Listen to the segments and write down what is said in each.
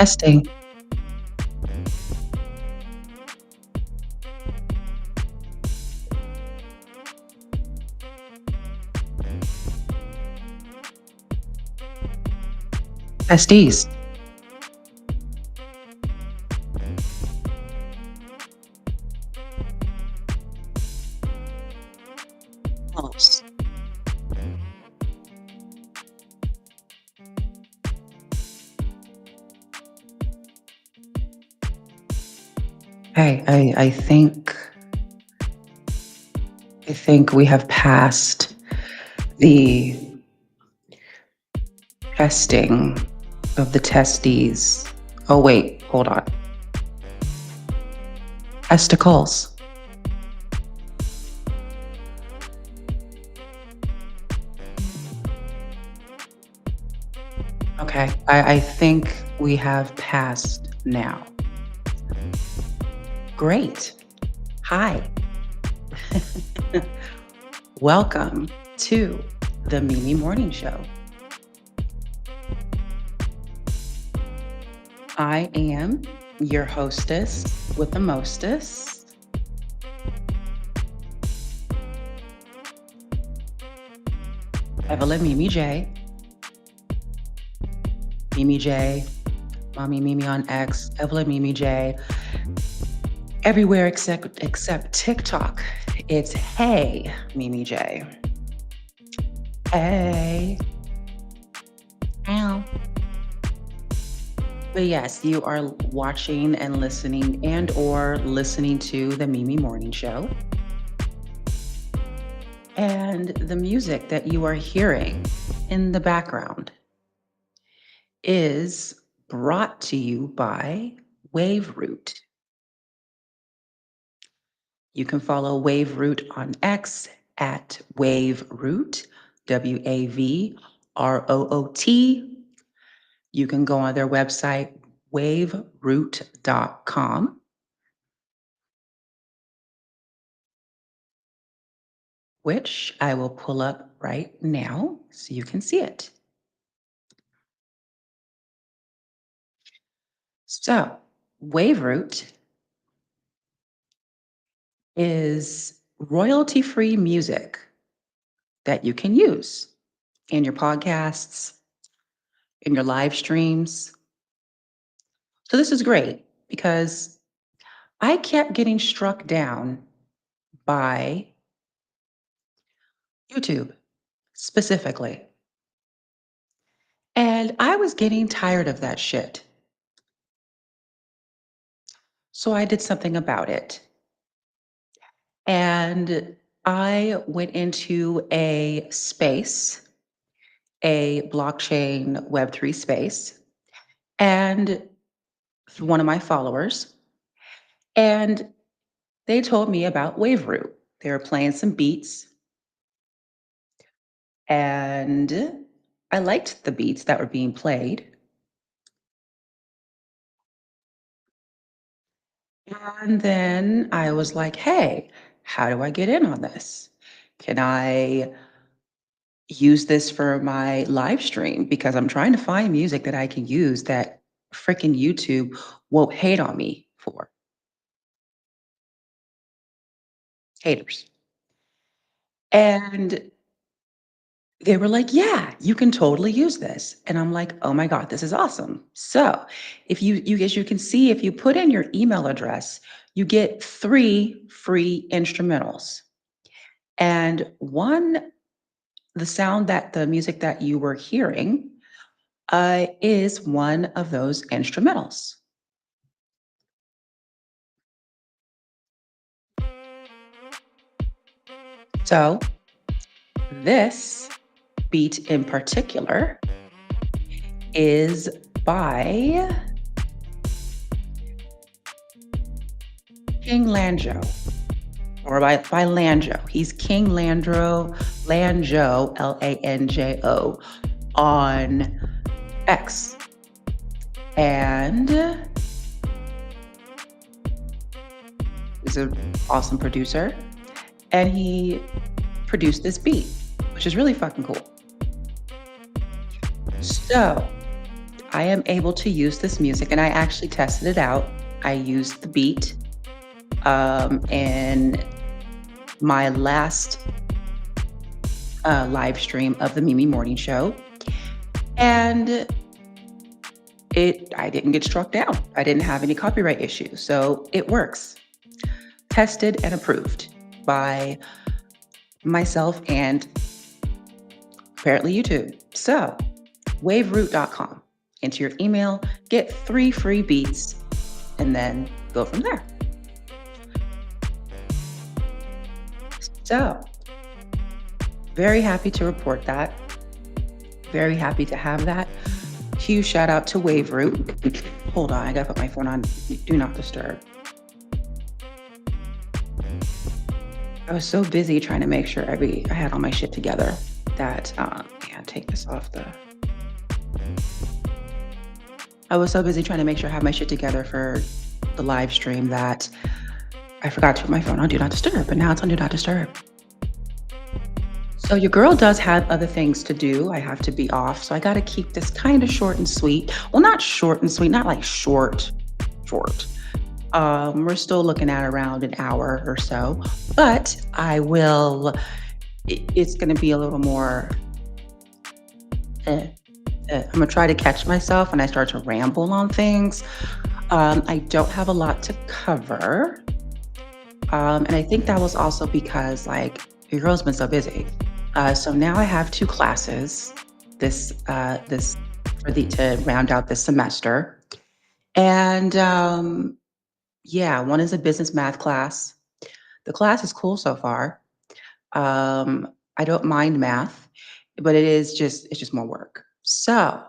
Testing. SDs. Pulse. I think we have passed the testing of the testes. Oh wait, hold on. Testicles. Okay, I think we have passed now. Great. Hi. Welcome to the Mimi Morning Show. I am your hostess with the mostest. Evelyn Mimi J. Mimi J. Mommy Mimi on X. Evelyn Mimi J. Everywhere except TikTok. It's Hey Mimi J. Hey. Ow. But yes, you are watching and listening to the Mimi Morning Show. And the music that you are hearing in the background is brought to you by Waveroot. You can follow Waveroot on X at Waveroot, WAVROOT. You can go on their website, waveroot.com, which I will pull up right now so you can see it. So, Waveroot is royalty-free music that you can use in your podcasts, in your live streams. So this is great because I kept getting struck down by YouTube specifically. And I was getting tired of that shit. So I did something about it. And I went into a space, a blockchain Web3 space, and one of my followers, and they told me about Waveroot. They were playing some beats, and I liked the beats that were being played. And then I was like, hey, how do I get in on this? Can I use this for my live stream? Because I'm trying to find music that I can use that freaking YouTube won't hate on me for. Haters. And they were like, yeah, you can totally use this. And I'm like, oh my God, this is awesome. So if you as you can see, if you put in your email address, you get 3 free instrumentals. And the music that you were hearing is one of those instrumentals. So this beat in particular is by King Lanjo, or by Lanjo. He's King Lanjo, Lanjo, on X. And he's an awesome producer. And he produced this beat, which is really fucking cool. So I am able to use this music, and I actually tested it out. I used the beat in my last live stream of the Mimi Morning Show, and I didn't get struck down. I didn't have any copyright issues, so it works. Tested and approved by myself and apparently YouTube. So, waveroot.com. Enter your email, get 3 free beats, and then go from there. So, very happy to report that. Very happy to have that. Huge shout out to Waveroot. Hold on, I gotta put my phone on do not disturb. I was so busy trying to make sure I had all my shit together that take this off the. I was so busy trying to make sure I have my shit together for the live stream that I forgot to put my phone on do not disturb, but now it's on do not disturb. So your girl does have other things to do. I have to be off, so I got to keep this kind of short and sweet. Well, not short and sweet, not like short. We're still looking at around an hour or so, but it's going to be a little more. I'm going to try to catch myself when I start to ramble on things. I don't have a lot to cover. And I think that was also because your girl's been so busy. So now I have 2 classes to round out this semester. And one is a business math class. The class is cool so far. I don't mind math, but it's just more work. So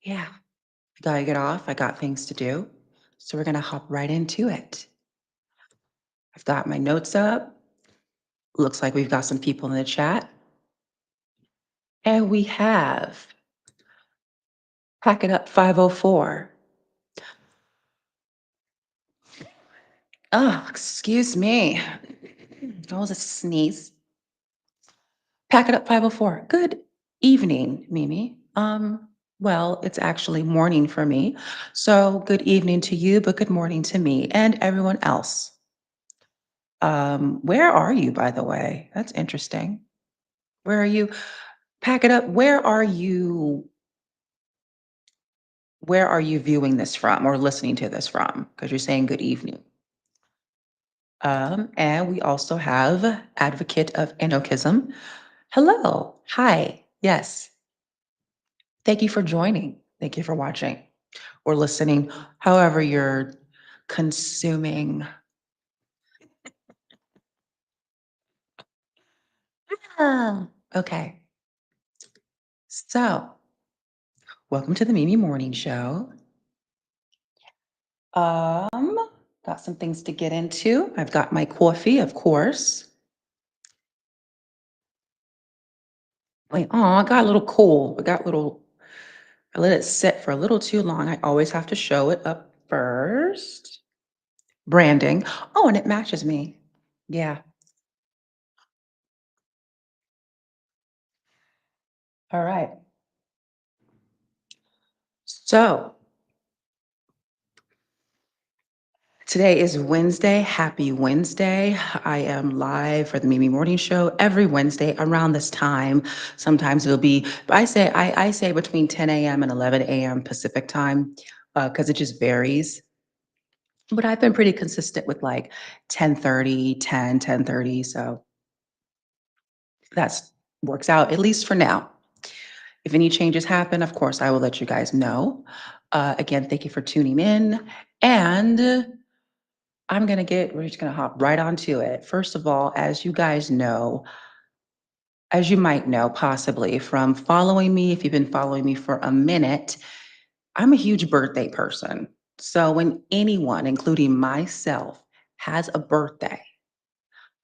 yeah, I gotta get off. I got things to do. So we're gonna hop right into it. I've got my notes up. Looks like we've got some people in the chat. And we have Pack It Up 504. Oh, excuse me. That was a sneeze. Pack It Up 504. Good evening, Mimi. Well, it's actually morning for me. So good evening to you, but good morning to me and everyone else. Where are you, by the way? That's interesting. Where are you? Pack it up. Where are you viewing this from or listening to this from? Because you're saying good evening. And we also have Advocate of Anarchism. Hello. Hi. Yes. Thank you for joining. Thank you for watching or listening, however you're consuming. Okay. So, welcome to the Mimi Morning Show. Got some things to get into. I've got my coffee, of course. Wait, I got a little cool. I let it sit for a little too long. I always have to show it up first. Branding. Oh, and it matches me. Yeah. All right. So, today is Wednesday. Happy Wednesday. I am live for the Mimi Morning Show every Wednesday around this time. Sometimes it'll be, but I say between 10 a.m. and 11 a.m. Pacific time, because it just varies. But I've been pretty consistent with 10:30, 10:30. So that's works out, at least for now. If any changes happen, of course, I will let you guys know. Again, thank you for tuning in. And we're just gonna hop right onto it. First of all, as you might know, possibly from following me, if you've been following me for a minute, I'm a huge birthday person. So when anyone, including myself, has a birthday,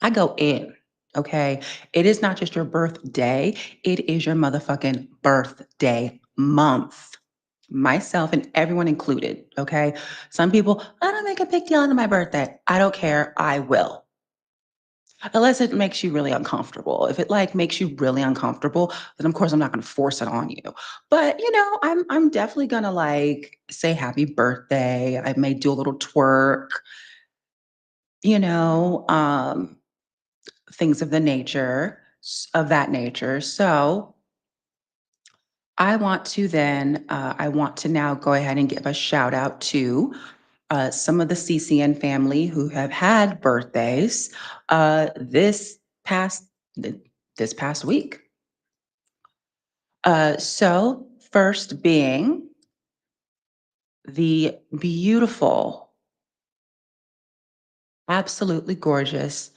I go in. Okay. It is not just your birthday, it is your motherfucking birthday month. Myself and everyone included. Okay. Some people, I don't make a big deal on my birthday. I don't care. I will. Unless it makes you really uncomfortable. If it, like, makes you really uncomfortable, then, of course, I'm not gonna force it on you. But, I'm definitely gonna, like, say happy birthday. I may do a little twerk, you know, things of that nature. So, I want to now go ahead and give a shout out to some of the CCN family who have had birthdays past th- this past week. So first being the beautiful, absolutely gorgeous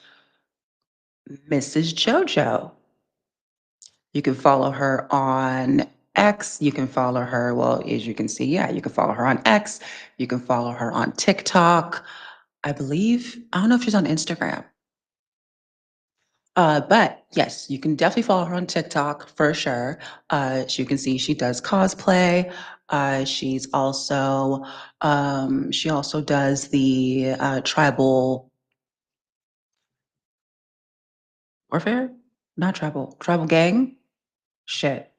Mrs. JoJo. You can follow her on X. You can follow her, well, as you can see, yeah, you can follow her on X. You can follow her on TikTok. I don't know if she's on Instagram. But yes, you can definitely follow her on TikTok for sure. As you can see, she does cosplay. She also does the tribal warfare, not tribal gang. Shit,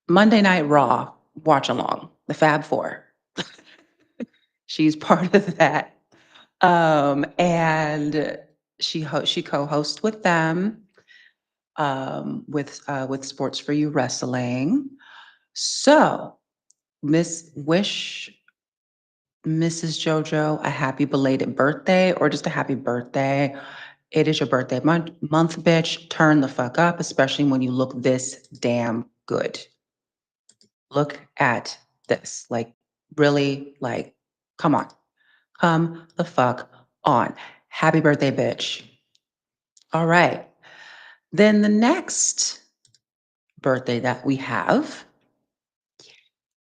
Monday Night Raw watch along, the Fab Four. She's part of that, and she co-hosts with them, with Sports for You Wrestling. So, wish Mrs. JoJo a happy belated birthday or just a happy birthday. It is your birthday month, bitch. Turn the fuck up, especially when you look this damn good. Look at this. Like, really, like, come on. Come the fuck on. Happy birthday, bitch. All right. Then the next birthday that we have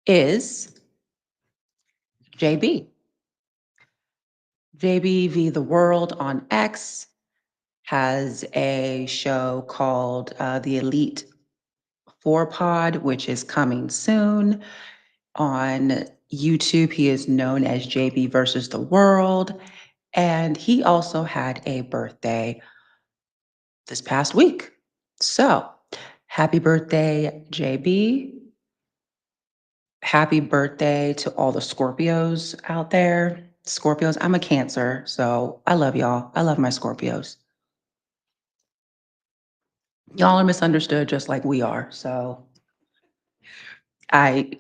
is JB. JBV The World on X has a show called The Elite Four Pod, which is coming soon. On YouTube, he is known as JB versus the World. And he also had a birthday this past week. So, happy birthday, JB. Happy birthday to all the Scorpios out there. Scorpios, I'm a Cancer, so I love y'all. I love my Scorpios. Y'all are misunderstood just like we are. So I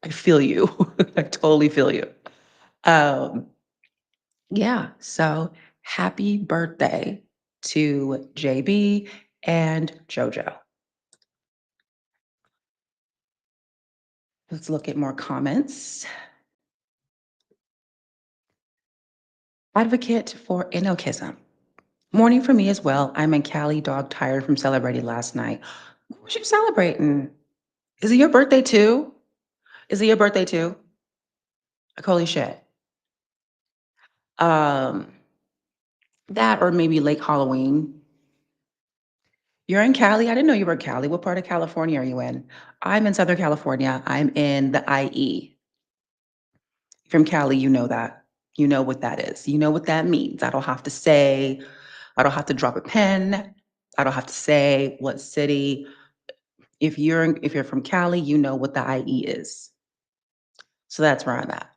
I feel you. I totally feel you. Um, yeah, so happy birthday to JB and JoJo. Let's look at more comments. Advocate for anarchism. Morning for me as well. I'm in Cali, dog tired from celebrating last night. What was you celebrating? Is it your birthday too? Is it your birthday too? Like, holy shit. Um, that or maybe late Halloween. You're in Cali? I didn't know you were in Cali. What part of California are you in? I'm in Southern California. I'm in the IE. From Cali, you know that. You know what that is. You know what that means. I don't have to drop a pen. I don't have to say what city. If you're from Cali, you know what the IE is. So that's where I'm at.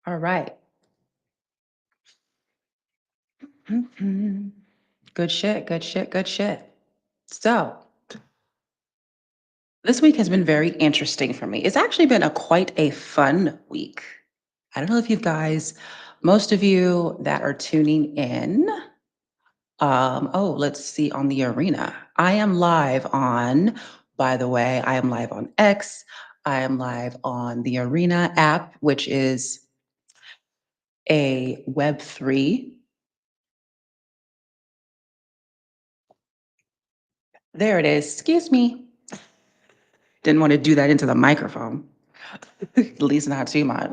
All right. Mhm. Good shit, good shit, good shit. So, this week has been very interesting for me. It's actually been quite a fun week. I don't know if you guys, most of you that are tuning in, let's see on the arena. By the way, I am live on X. I am live on the Arena app, which is a Web3. There it is. Excuse me. Didn't want to do that into the microphone. At least not too much.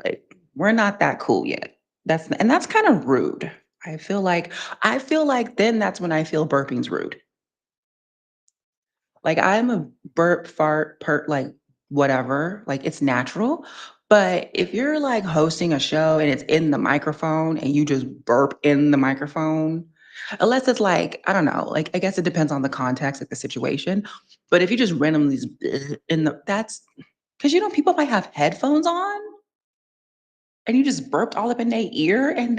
Like, we're not that cool yet. That's kind of rude. I feel like then that's when I feel burping's rude. Like I'm a burp, fart, pert, like whatever. Like it's natural. But if you're like hosting a show and it's in the microphone and you just burp in the microphone, unless it's like, I don't know, like I guess it depends on the context, like the situation. But if you just randomly in the that's because people might have headphones on and you just burped all up in their ear and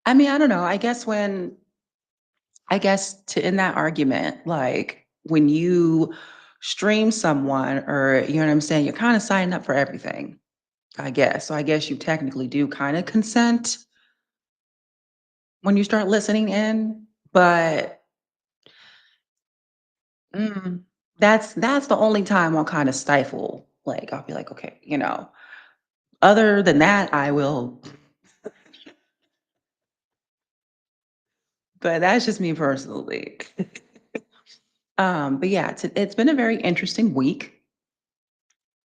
I mean, I don't know. I guess to in that argument, like when you stream someone or you know what I'm saying, you're kind of signing up for everything, I guess. So I guess you technically do kind of consent when you start listening in, but mm, that's the only time I'll kind of stifle. Like I'll be like, okay, other than that, I will. But that's just me personally. But yeah, it's been a very interesting week,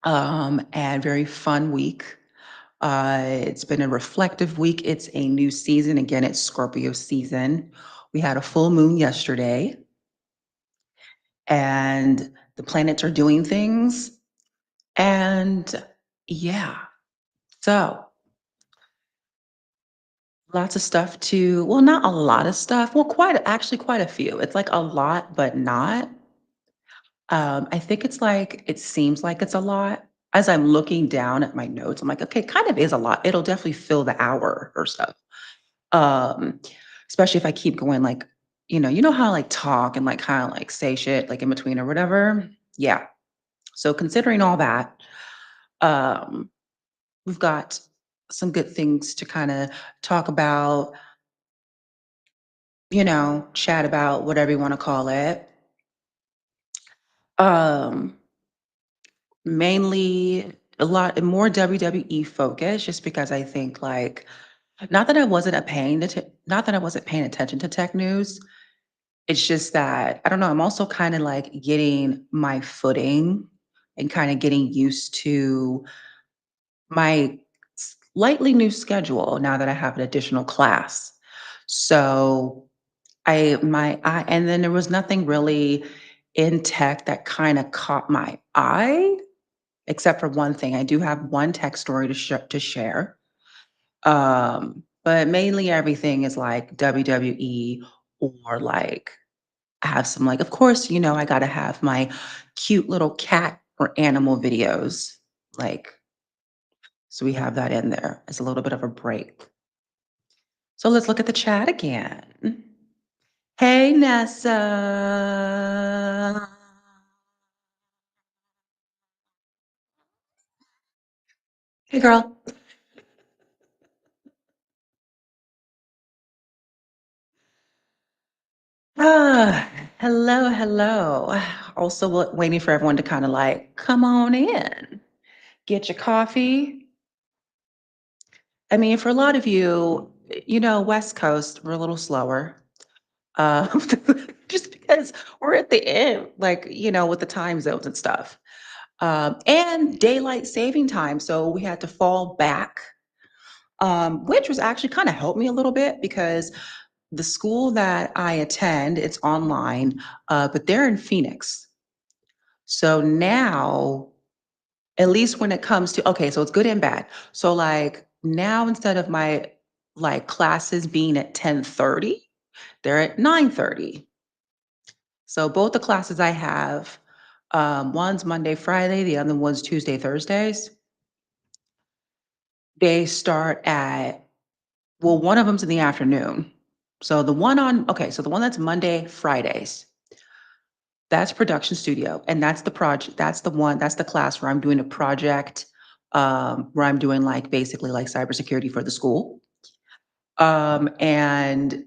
and very fun week. It's been a reflective week. It's a new season. Again, it's Scorpio season. We had a full moon yesterday, and the planets are doing things. And yeah, so lots of stuff to, well, not a lot of stuff. Well, actually quite a few. It's like a lot, but not. I think it seems like it's a lot. As I'm looking down at my notes, I'm like, okay, kind of is a lot. It'll definitely fill the hour or so. Um, Especially if I keep going like, you know how I like talk and like kind of like say shit like in between or whatever. Yeah. So considering all that, um, we've got some good things to kind of talk about, chat about, whatever you want to call it. Um, Mainly a lot more WWE focus, just because I think like not that I wasn't paying attention to tech news. It's just that I don't know. I'm also kind of like getting my footing and kind of getting used to my slightly new schedule now that I have an additional class. So and then there was nothing really in tech that kind of caught my eye, except for one thing. I do have one tech story to share. But mainly everything is like WWE or like I have some like, of course, I gotta have my cute little cat or animal videos. Like, so we have that in there as a little bit of a break. So let's look at the chat again. Hey, Nessa. Hey, girl. Ah, hello, hello. Also, waiting for everyone to kind of like come on in, get your coffee. I mean, for a lot of you, West Coast, we're a little slower. Uh, just because we're at the end, like, with the time zones and stuff. And daylight saving time. So we had to fall back, which was actually kind of helped me a little bit because the school that I attend, it's online, but they're in Phoenix. So now, at least when it comes to, okay, so it's good and bad. So like now instead of my like classes being at 10:30, they're at 9:30. So both the classes I have, one's Monday, Friday, the other one's Tuesday, Thursdays. They start at, well, one of them's in the afternoon. So the one that's Monday, Fridays, that's production studio. And that's the project, that's the class where I'm doing a project, where I'm doing like basically like cybersecurity for the school. And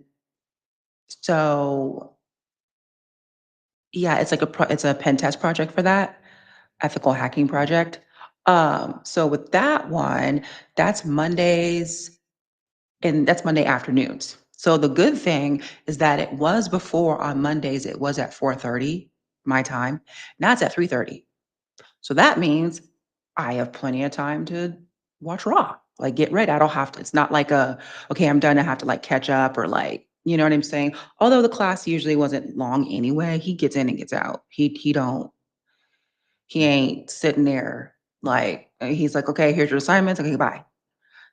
so yeah, it's a pen test project for that. Ethical hacking project. So with that one, that's Mondays and that's Monday afternoons. So the good thing is that it was before on Mondays, it was at 4:30 my time. Now it's at 3:30. So that means I have plenty of time to watch Raw, like get ready. I don't have to, it's not like okay, I'm done. I have to like catch up or like, you know what I'm saying? Although the class usually wasn't long anyway, he gets in and gets out. He ain't sitting there. Like, he's like, okay, here's your assignments. Okay, bye.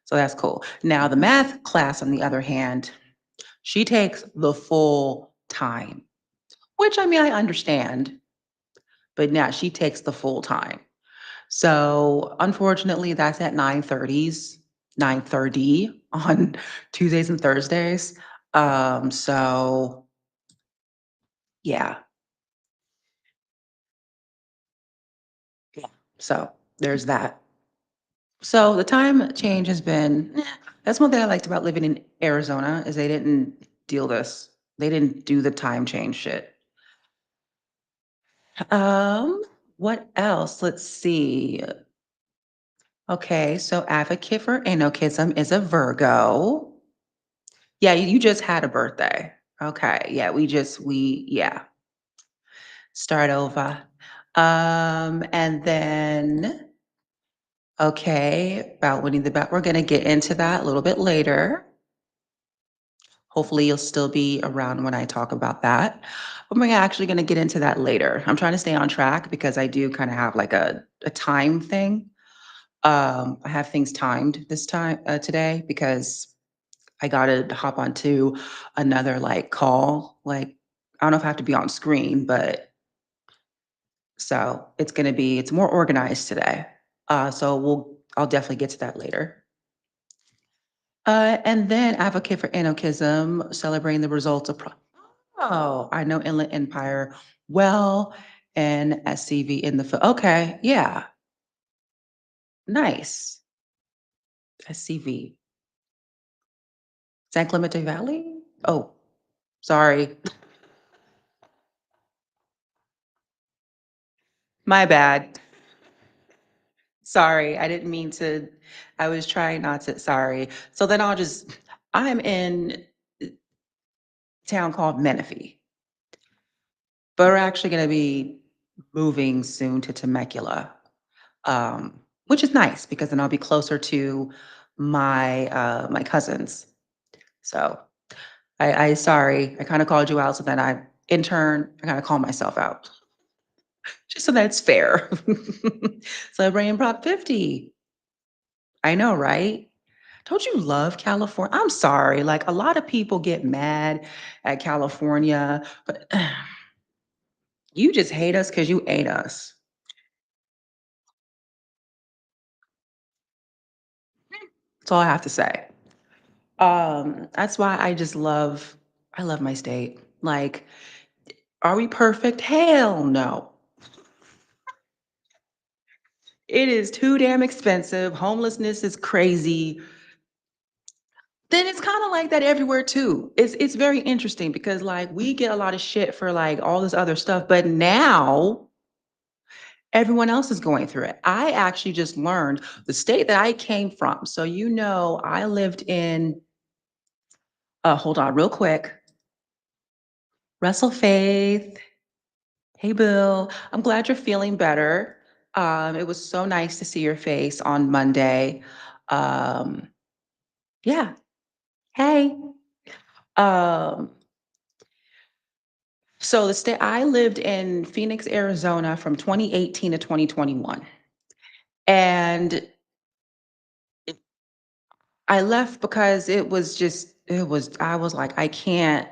So that's cool. Now, the math class, on the other hand, she takes the full time, which I mean, I understand, but now she takes the full time. So unfortunately, that's at 9:30 on Tuesdays and Thursdays. So yeah, yeah. So there's that. So the time change has been that's one thing I liked about living in Arizona is they didn't do the time change shit. Um, what else? Let's see. Okay, so advocate for anarchism is a Virgo. Yeah, you just had a birthday. Okay, yeah, we start over. And then okay, about winning the bet. We're gonna get into that a little bit later. Hopefully, you'll still be around when I talk about that. But we're actually gonna get into that later. I'm trying to stay on track because I do kind of have like a time thing. I have things timed this time today because I gotta hop onto another like call. Like I don't know if I have to be on screen, but so it's more organized today. So I'll definitely get to that later. And then advocate for anarchism, celebrating the results of oh, I know Inland Empire well and SCV in the okay, yeah, nice. SCV. San Clemente Valley? Oh, sorry. My bad. Sorry, I didn't mean to. I was trying not to. Sorry. So then I'm in a town called Menifee, but we're actually going to be moving soon to Temecula, which is nice because then I'll be closer to my cousins. So I sorry, I kind of called you out. So then in turn, I kind of call myself out just so that's fair. Celebrating Prop 50. I know, right? Don't you love California? I'm sorry. Like a lot of people get mad at California, but you just hate us because you ate us. That's all I have to say. That's why I love my state. Like, are we perfect? Hell no. It is too damn expensive. Homelessness is crazy. Then it's kind of like that everywhere too. It's very interesting because like we get a lot of shit for like all this other stuff, but now everyone else is going through it. I actually just learned the state that I came from. So I lived in hold on real quick. Russell Faith. Hey Bill. I'm glad you're feeling better. It was so nice to see your face on Monday. Um, yeah. Hey. Um, so the state I lived in Phoenix, Arizona from 2018 to 2021. And I left because I was like, I can't,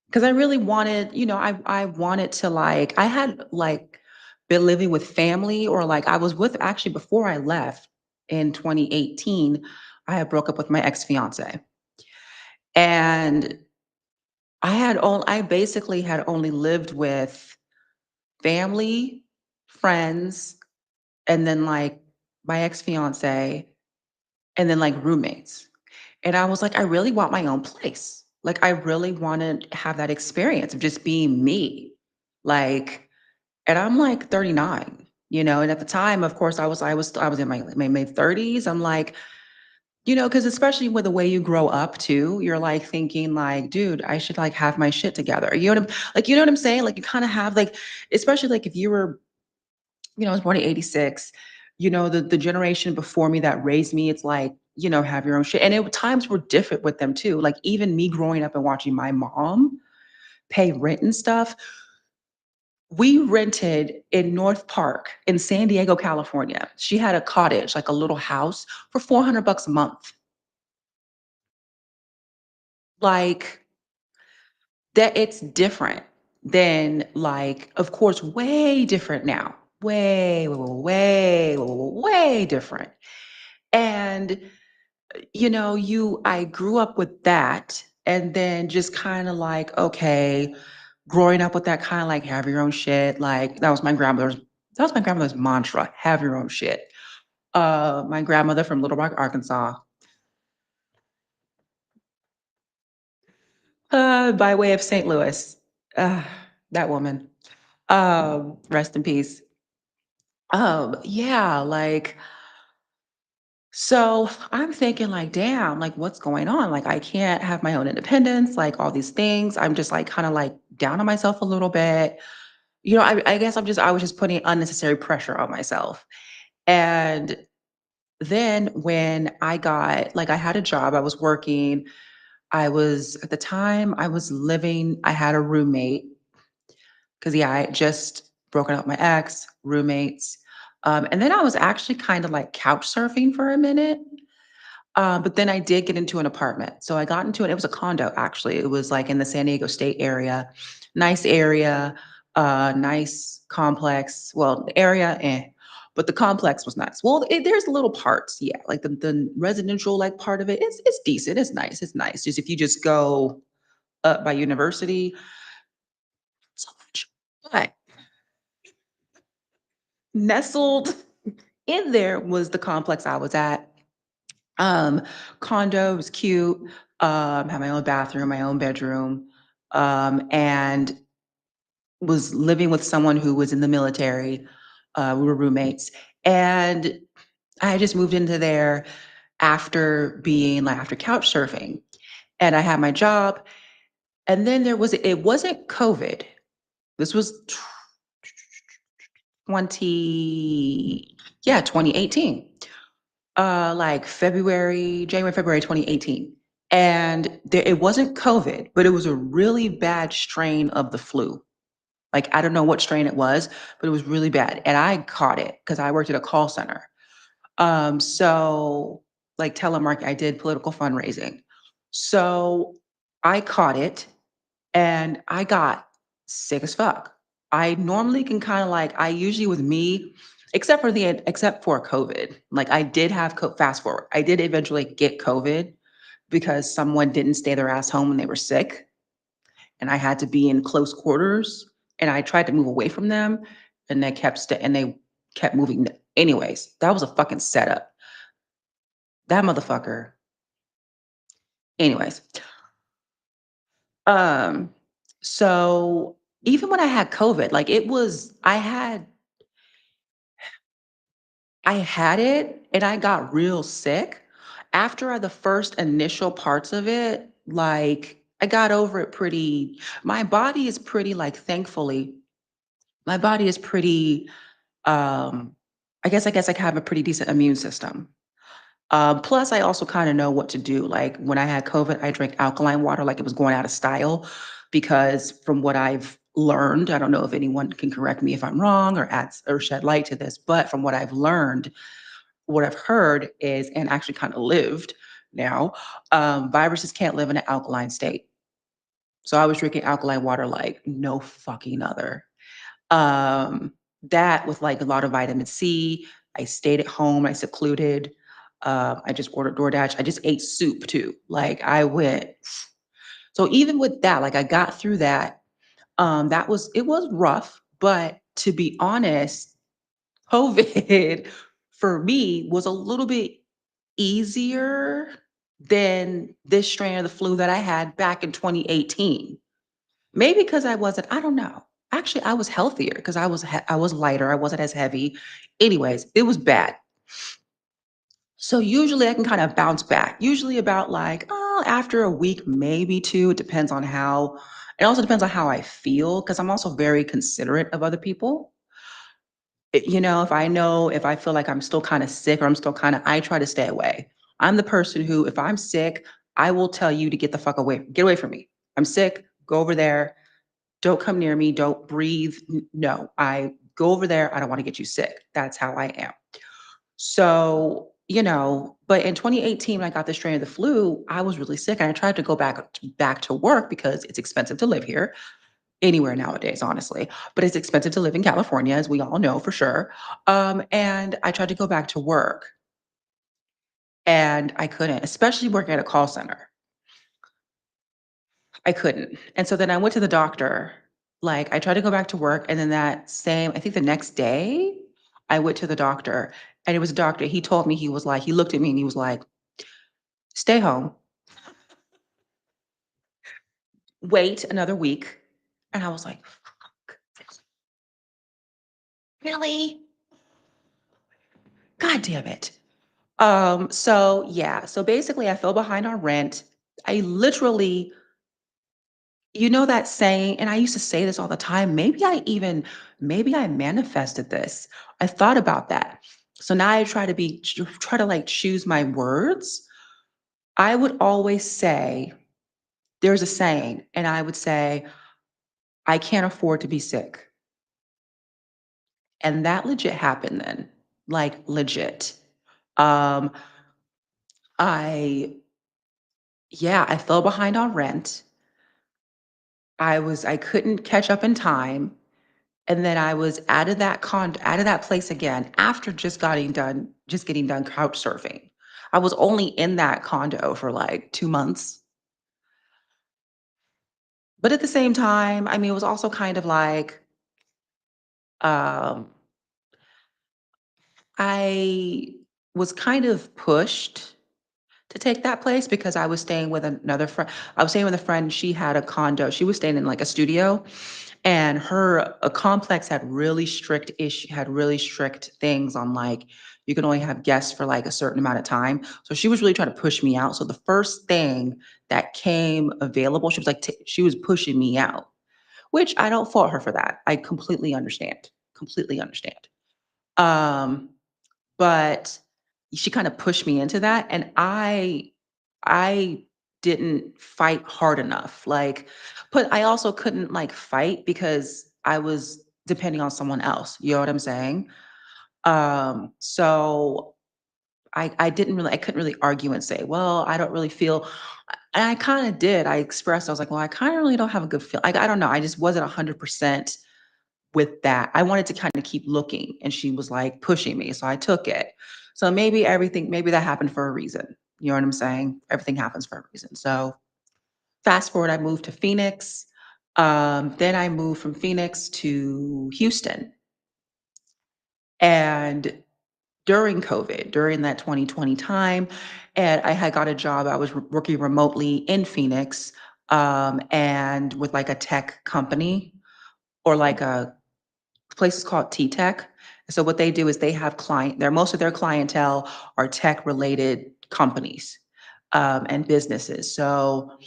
because I really wanted, I wanted to like, I had like been living with family or like I was with actually before I left in 2018, I had broke up with my ex-fiance. And I basically had only lived with family, friends, and then like my ex-fiance, and then like roommates. And I was like, I really want my own place. Like, I really want to have that experience of just being me. Like, and I'm like 39, and at the time, of course, I was in my mid 30s. I'm like, because especially with the way you grow up too, you're like thinking like, dude, I should like have my shit together. You know what I'm saying? Like, you kind of have like, especially like if you were I was born in 86. The generation before me that raised me, it's like, have your own shit. And times were different with them too. Like even me growing up and watching my mom pay rent and stuff, We rented in North Park in San Diego, California. She had a cottage, like a little house, for $400 a month. Like, that it's different than, like, of course, way different now. Way different. And, I grew up with that, and then just kind of like, okay, growing up with that kind of like have your own shit. Like that was my grandmother's mantra, have your own shit. My grandmother from Little Rock, Arkansas, by way of St. Louis. Uh, that woman. Rest in peace. Yeah, like, so I'm thinking like, damn, like what's going on? Like I can't have my own independence, like all these things. I'm just like kind of like down on myself a little bit. I guess I was just putting unnecessary pressure on myself. And then when I had a job, I was working. At the time, I was living, I had a roommate because, yeah, I had just broken up with my ex, roommates. And then I was actually kind of like couch surfing for a minute. But then I did get into an apartment. So I got into it. It was a condo, actually. It was like in the San Diego State area, nice complex. Well, the area, but the complex was nice. Well, there's little parts, yeah. Like the residential like part of it, it's decent. It's nice. It's nice. Just if you just go up by University, so much. But nestled in there was the complex I was at. Um, Condo was cute. Had my own bathroom, my own bedroom, and was living with someone who was in the military. We were roommates, and I had just moved into there after couch surfing, and I had my job. And then it wasn't COVID. This was 2018. Like January, February 2018. And it wasn't COVID, but it was a really bad strain of the flu. Like, I don't know what strain it was, but it was really bad. And I caught it because I worked at a call center. So like telemarketing, I did political fundraising. So I caught it and I got sick as fuck. I normally can kind of like, I usually with me, except for COVID, like I did have fast forward. I did eventually get COVID because someone didn't stay their ass home when they were sick, and I had to be in close quarters, and I tried to move away from them, and they kept moving. Anyways, that was a fucking setup. That motherfucker. Anyways, um, so even when I had COVID, like I had it and I got real sick. After the first initial parts of it, like I got over it my body is pretty, like, thankfully, my body is pretty, um, I guess I have a pretty decent immune system. Plus, I also kind of know what to do. Like when I had COVID, I drank alkaline water like it was going out of style, because from what I've learned, I don't know if anyone can correct me if I'm wrong or add or shed light to this, but from what I've learned, what I've heard is, and actually kind of lived now, viruses can't live in an alkaline state. So I was drinking alkaline water like no fucking other. Um, that with like a lot of vitamin C. I stayed at home. I secluded. I just ordered DoorDash. I just ate soup too. Like I went. So even with that, like I got through that. It was rough, but to be honest, COVID for me was a little bit easier than this strain of the flu that I had back in 2018. Maybe because I don't know. Actually, I was healthier because I was lighter. I wasn't as heavy. Anyways, it was bad. So usually I can kind of bounce back. Usually about like, oh, after a week, maybe two. It also depends on how I feel, because I'm also very considerate of other people. If I feel like I'm still kind of sick or I try to stay away. I'm the person who, if I'm sick, I will tell you to get the fuck away, get away from me. I'm sick, go over there. don't come near me, don't breathe. No, I go over there. I don't want to get you sick. That's how I am. So, but in 2018, when I got the strain of the flu, I was really sick and I tried to go back to work because it's expensive to live here, anywhere nowadays, honestly. But it's expensive to live in California, as we all know for sure. And I tried to go back to work and I couldn't, especially working at a call center. I couldn't. And so then I went to the doctor. Like I tried to go back to work and then I think the next day, I went to the doctor and it was a doctor. He told me, he looked at me and he was like, "Stay home, wait another week." And I was like, "Fuck, really? God damn it." So yeah, so basically I fell behind on rent. I literally, that saying, and I used to say this all the time, maybe I manifested this. I thought about that. So now I try to like choose my words. I would always say, there's a saying, and I would say, I can't afford to be sick. And that legit happened then, like legit. Um, I, yeah, I fell behind on rent. I couldn't catch up in time. And then I was out of that place again after just getting done couch surfing. I was only in that condo for like 2 months. But at the same time, I mean, it was also kind of like, um, I was kind of pushed to take that place because I was staying with another friend. I was staying with a friend. She had a condo. She was staying in like a studio, and her a complex had really strict things on like you can only have guests for like a certain amount of time. So she was really trying to push me out. So the first thing that came available, she was like she was pushing me out, which I don't fault her for that. I completely understand. Completely understand. Um, but she kind of pushed me into that, and I didn't fight hard enough. But I also couldn't like fight because I was depending on someone else. You know what I'm saying? So I couldn't really argue and say, well, I don't really feel. And I kind of did. I expressed. I was like, well, I kind of really don't have a good feel. I don't know. I just wasn't 100% with that. I wanted to kind of keep looking, and she was like pushing me. So I took it. So maybe that happened for a reason. You know what I'm saying? Everything happens for a reason. So fast forward, I moved to Phoenix. Then I moved from Phoenix to Houston. And during COVID, during that 2020 time, and I had got a job. I was working remotely in Phoenix, and with like a tech company or like a place is called T-Tech. So what they do is they have most of their clientele are tech related companies and businesses. So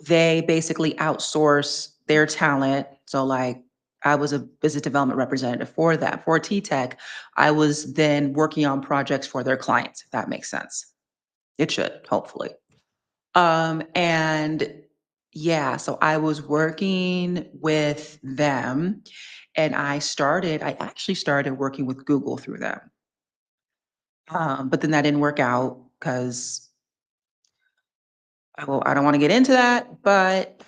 they basically outsource their talent. So like I was a business development representative for that. For T-Tech, I was then working on projects for their clients, if that makes sense. It should, hopefully. And yeah, so I was working with them and I actually started working with Google through them. But then that didn't work out because I don't want to get into that, but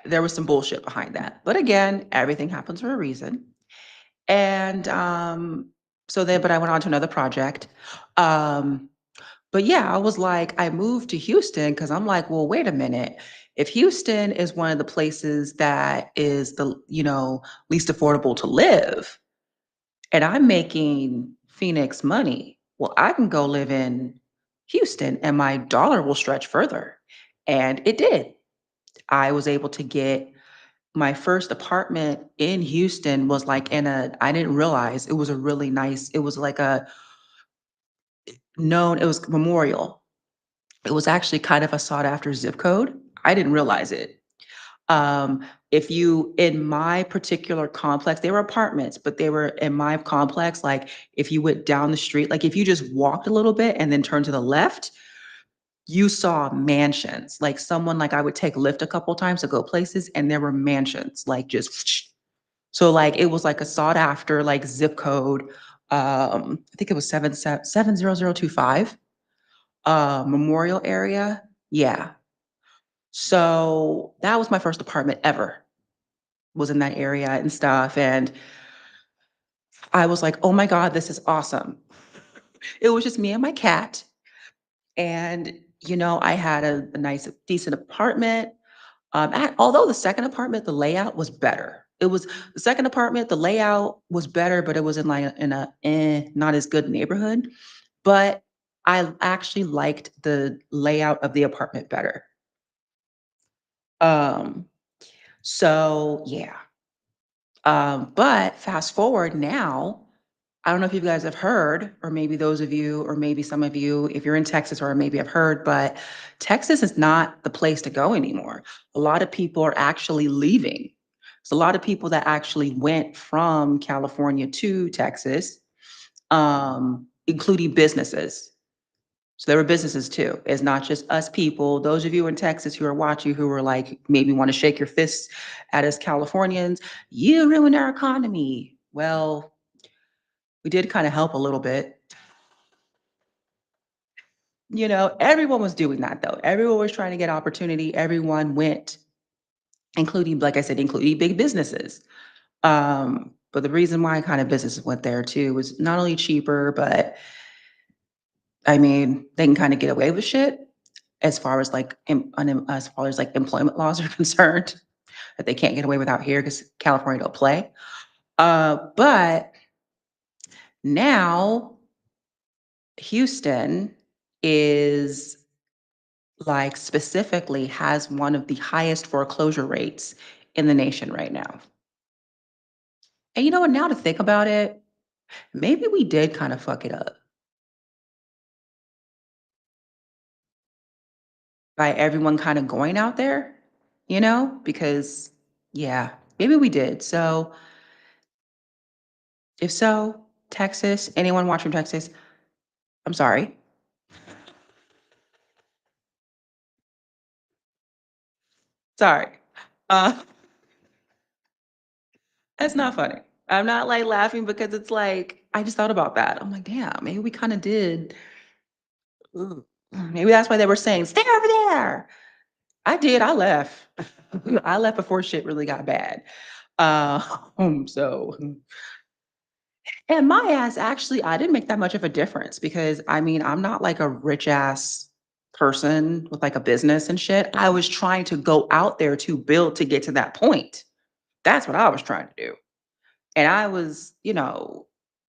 there was some bullshit behind that. But again, everything happens for a reason. And but I went on to another project. Um, But yeah, I was like, I moved to Houston because I'm like, well, wait a minute. If Houston is one of the places that is least affordable to live, and I'm making Phoenix money, well, I can go live in Houston and my dollar will stretch further. And it did. I was able to get my first apartment in Houston was like I didn't realize it was a really nice, it was like it was Memorial. It was actually kind of a sought after zip code. I didn't realize it. If you in my particular complex, they were apartments, but they were in my complex, like if you went down the street, like if you just walked a little bit and then turned to the left, you saw mansions. Like someone like I would take Lyft a couple times to go places and there were mansions, like just so like it was like a sought after like zip code. I think it was 70025 Memorial area. Yeah. So that was my first apartment ever, was in that area and stuff. And I was like, oh my God, this is awesome. It was just me and my cat. And, I had a nice, decent apartment. Although the second apartment, the layout was better. It was the second apartment, the layout was better, but it was in like in a not as good neighborhood. But I actually liked the layout of the apartment better. Um, so yeah. But fast forward now, I don't know if you guys have heard, or maybe those of you, or maybe some of you, if you're in Texas, or maybe have heard, but Texas is not the place to go anymore. A lot of people are actually leaving. There's a lot of people that actually went from California to Texas, including businesses. So there were businesses too. It's not just us people. Those of you in Texas who are watching, who are like, maybe want to shake your fists at us Californians, you ruined our economy. Well, we did kind of help a little bit. Everyone was doing that though. Everyone was trying to get opportunity. Everyone went, including, like I said, including big businesses. But the reason why kind of businesses went there too was not only cheaper, but I mean, they can kind of get away with shit as far as like as far as like employment laws are concerned, that they can't get away without here because California don't play. But now Houston is like specifically has one of the highest foreclosure rates in the nation right now. And you know what? Now to think about it, maybe we did kind of fuck it up by everyone kind of going out there, because yeah, maybe we did. So if so, Texas, anyone watching Texas, I'm sorry. Sorry. Uh, that's not funny. I'm not like laughing because it's like, I just thought about that. I'm like, damn, maybe we kind of did. Ooh, maybe that's why they were saying, stay over there. I did. I left. I left before shit really got bad. So, and my ass actually, I didn't make that much of a difference because I mean, I'm not like a rich ass person with like a business and shit. I was trying to go out there to build to get to that point. That's what I was trying to do. And I was,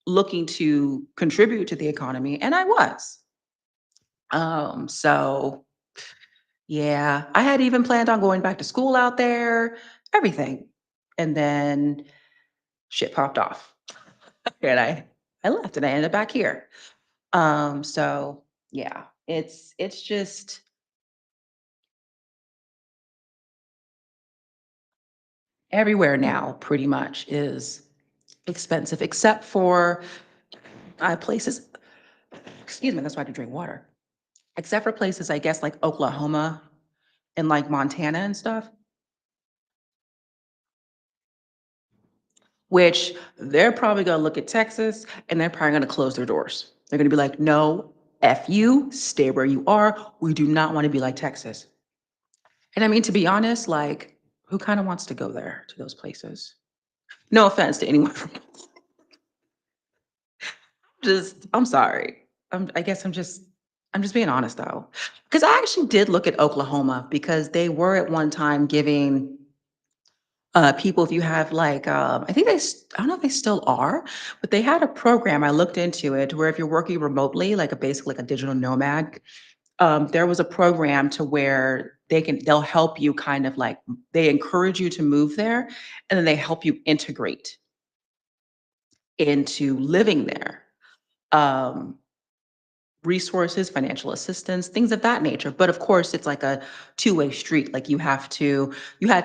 looking to contribute to the economy, and I was. So yeah, I had even planned on going back to school out there, everything. And then shit popped off. And I left and I ended up back here. So yeah, it's just everywhere now pretty much is expensive, except for places, excuse me, that's why I had to drink water. Except for places, I guess, like Oklahoma and like Montana and stuff, which they're probably gonna look at Texas and they're probably gonna close their doors. They're gonna be like, no, F you, stay where you are. We do not want to be like Texas. And I mean, to be honest, like, who kind of wants to go there to those places? No offense to anyone from I'm sorry. I guess I'm just being honest though. Because I actually did look at Oklahoma because they were at one time giving people, if you have like, I think I don't know if they still are, but they had a program. I looked into it where if you're working remotely, like a basically like a digital nomad, there was a program to where they'll help you kind of like they encourage you to move there, and then they help you integrate into living there. Um, Resources, financial assistance, things of that nature. But of course, it's like a two-way street. Like you had to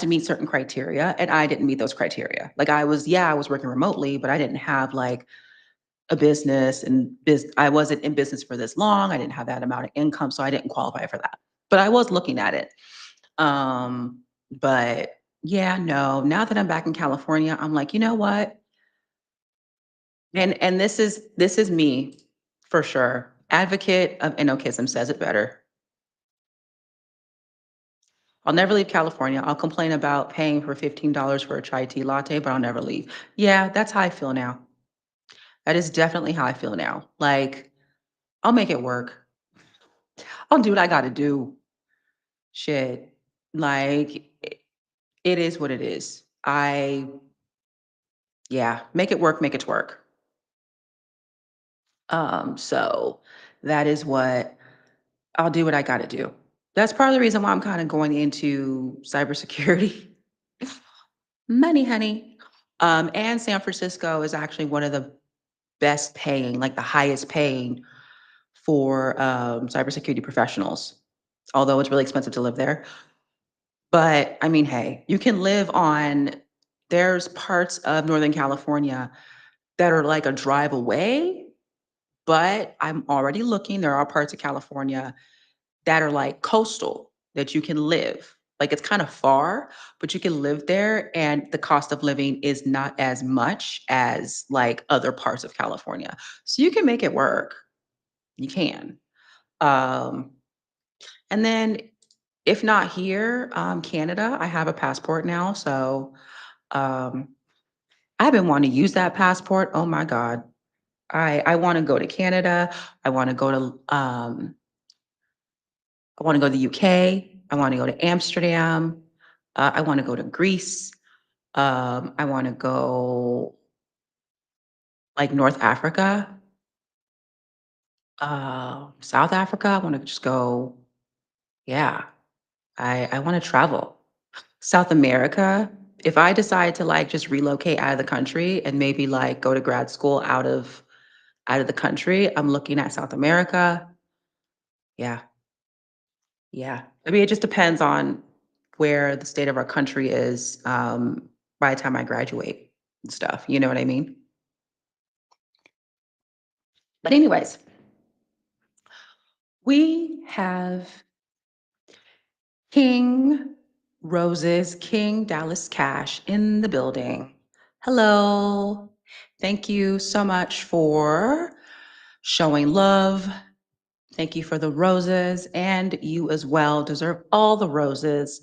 meet certain criteria, and I didn't meet those criteria. Like I was working remotely, but I didn't have like a business and I wasn't in business for this long. I didn't have that amount of income, so I didn't qualify for that. But I was looking at it. But yeah, no, now that I'm back in California, I'm like, you know what? And this is me for sure. Advocate of anarchism says it better. I'll never leave California. I'll complain about paying for $15 for a chai tea latte, but I'll never leave. Yeah, that's how I feel now. That is definitely how I feel now. Like, I'll make it work. I'll do what I gotta do. Shit. Like, it is what it is. Yeah, make it work, make it twerk. So that is what I'll do what I gotta do. That's part of the reason why I'm kind of going into cybersecurity. Money, honey. And San Francisco is actually one of the best paying, like the highest paying for cybersecurity professionals, although it's really expensive to live there. But I mean, hey, you can live on, there's parts of Northern California that are like a drive away, but I'm already looking. There are parts of California that are like coastal that you can live. Like it's kind of far, but you can live there and the cost of living is not as much as like other parts of California. So you can make it work. You can. Um, and then if not here, Canada, I have a passport now. So um, I've been wanting to use that passport. Oh my God. I want to go to Canada. I want to go to I want to go to the UK. I want to go to Amsterdam. I want to go to Greece. I want to go like North Africa, South Africa. I want to just go. Yeah, I want to travel. South America. If I decide to like just relocate out of the country and maybe like go to grad school out of the country, I'm looking at South America. Yeah, yeah. I mean, it just depends on where the state of our country is by the time I graduate and stuff. You know what I mean? But anyways, we have King Roses, King Dallas Cash in the building. Hello. Thank you so much for showing love. Thank you for the roses, and you as well deserve all the roses,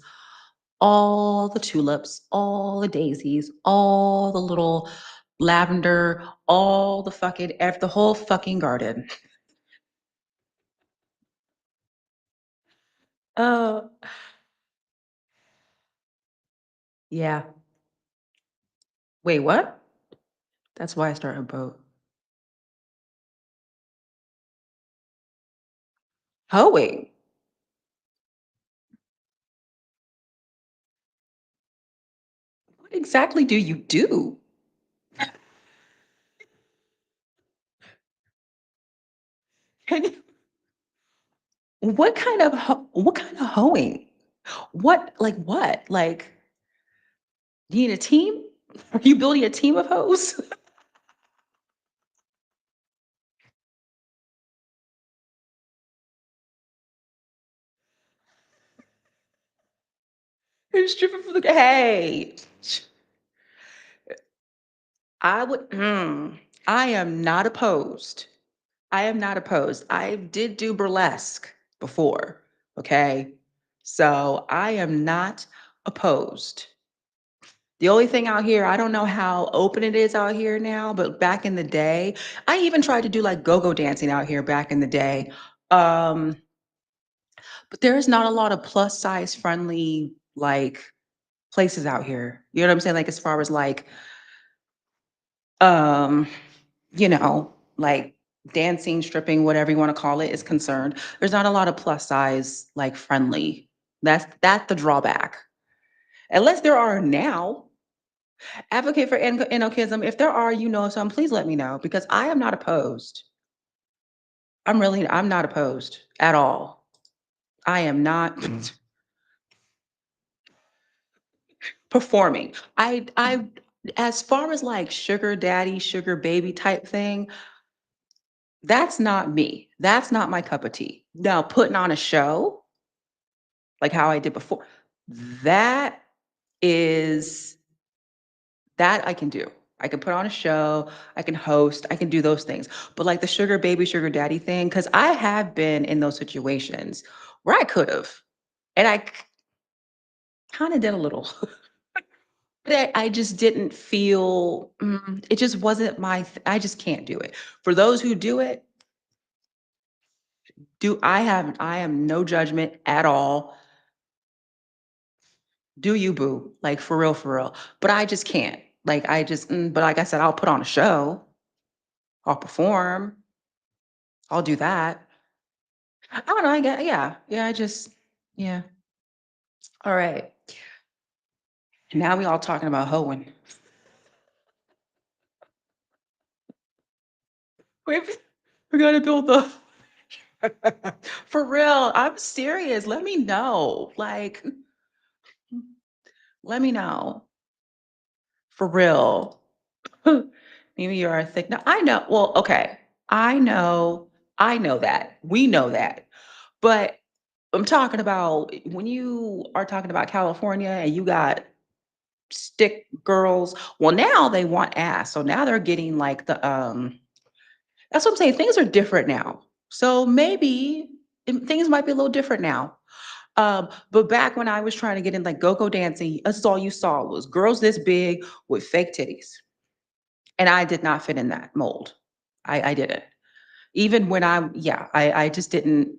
all the tulips, all the daisies, all the little lavender, all the fucking, the whole fucking garden. Oh, yeah. Wait, what? That's why I started a boat. Hoeing. What exactly do you do? Can you, what kind of hoeing? What like what? Like you need a team? Are you building a team of hoes? You're stripping for the hey. I would I am not opposed. I am not opposed. I did do burlesque before, okay? So I am not opposed. The only thing out here, I don't know how open it is out here now, but back in the day, I even tried to do like go-go dancing out here back in the day. Um, but there is not a lot of plus size friendly like places out here. You know what I'm saying? Like as far as like um, like dancing, stripping, whatever you want to call it is concerned. There's not a lot of plus size like friendly. That's the drawback. Unless there are now. Advocate for anarchism. If there are, you know some, please let me know because I am not opposed. I'm not opposed at all. I am not performing. As far as like sugar daddy, sugar baby type thing, That's not me. That's not my cup of tea. Now, putting on a show, like how I did before, that is that I can do. I can put on a show, I can host, I can do those things. But like the sugar baby, sugar daddy thing, because I have been in those situations where I could have. And I kind of did a little. But I just didn't feel it just wasn't I just can't do it. For those who do it, I am no judgment at all. Do you boo? Like for real, for real. But I just can't. Like I just but like I said, I'll put on a show, I'll perform, I'll do that. I don't know, I get yeah. Yeah, I just yeah. All right. Now we all talking about hoeing. We've we gotta build the for real. I'm serious. Let me know. Like, let me know. For real. Maybe you are thick. No, I know. Well, okay. I know. I know that. We know that. But I'm talking about when you are talking about California and you got stick girls. Well, now they want ass. So now they're getting like the that's what I'm saying. Things are different now. So maybe things might be a little different now. But back when I was trying to get in like go-go dancing, that's all you saw was girls this big with fake titties. And I did not fit in that mold. I didn't. Even when I just didn't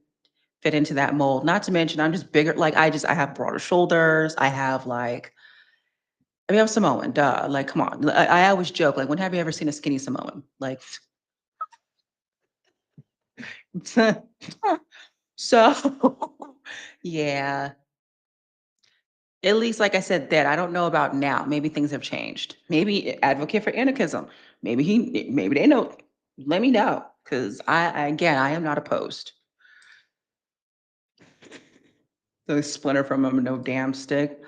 fit into that mold. Not to mention I'm just bigger. Like I have broader shoulders. I have like, I mean, I'm Samoan, duh. Like, come on. I always joke, like, when have you ever seen a skinny Samoan? Like, so yeah. At least, like I said, that I don't know about now. Maybe things have changed. Maybe advocate for anarchism. Maybe they know. Let me know, because again, I am not opposed. The splinter from a no damn stick.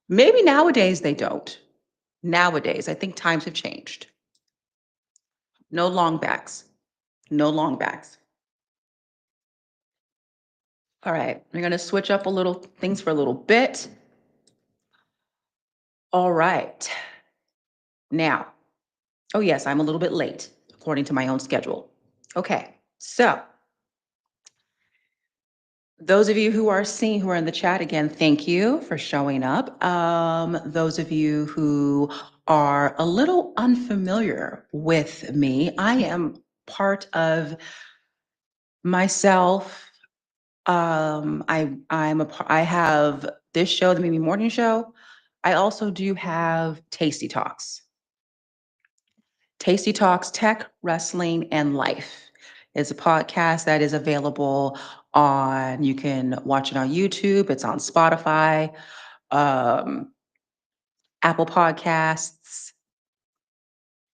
Maybe nowadays they don't. Nowadays, I think times have changed. No long backs. No long backs. All right, we're gonna switch up a little things for a little bit. All right. Now, oh yes, I'm a little bit late according to my own schedule. Okay, so those of you who are seeing, who are in the chat, again, thank you for showing up. Those of you who are a little unfamiliar with me, I am part of myself. I have this show, the Mimi Morning Show. I also do have Tasty Talks. Tasty Talks Tech, Wrestling, and Life is a podcast that is available on, you can watch it on YouTube, it's on Spotify, um, Apple Podcasts.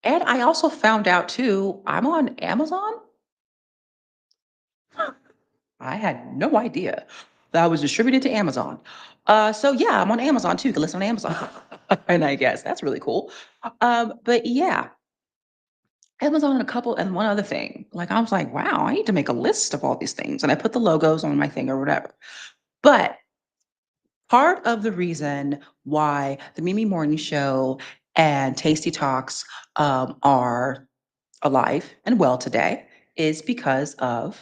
And I also found out too, I'm on Amazon. I had no idea that I was distributed to Amazon. So yeah, I'm on Amazon too. You can listen on Amazon. And I guess that's really cool. But yeah, Amazon and a couple and one other thing. Like I was like, wow, I need to make a list of all these things. And I put the logos on my thing or whatever. But part of the reason why the Mimi Morning Show and Tasty Talks are alive and well today is because of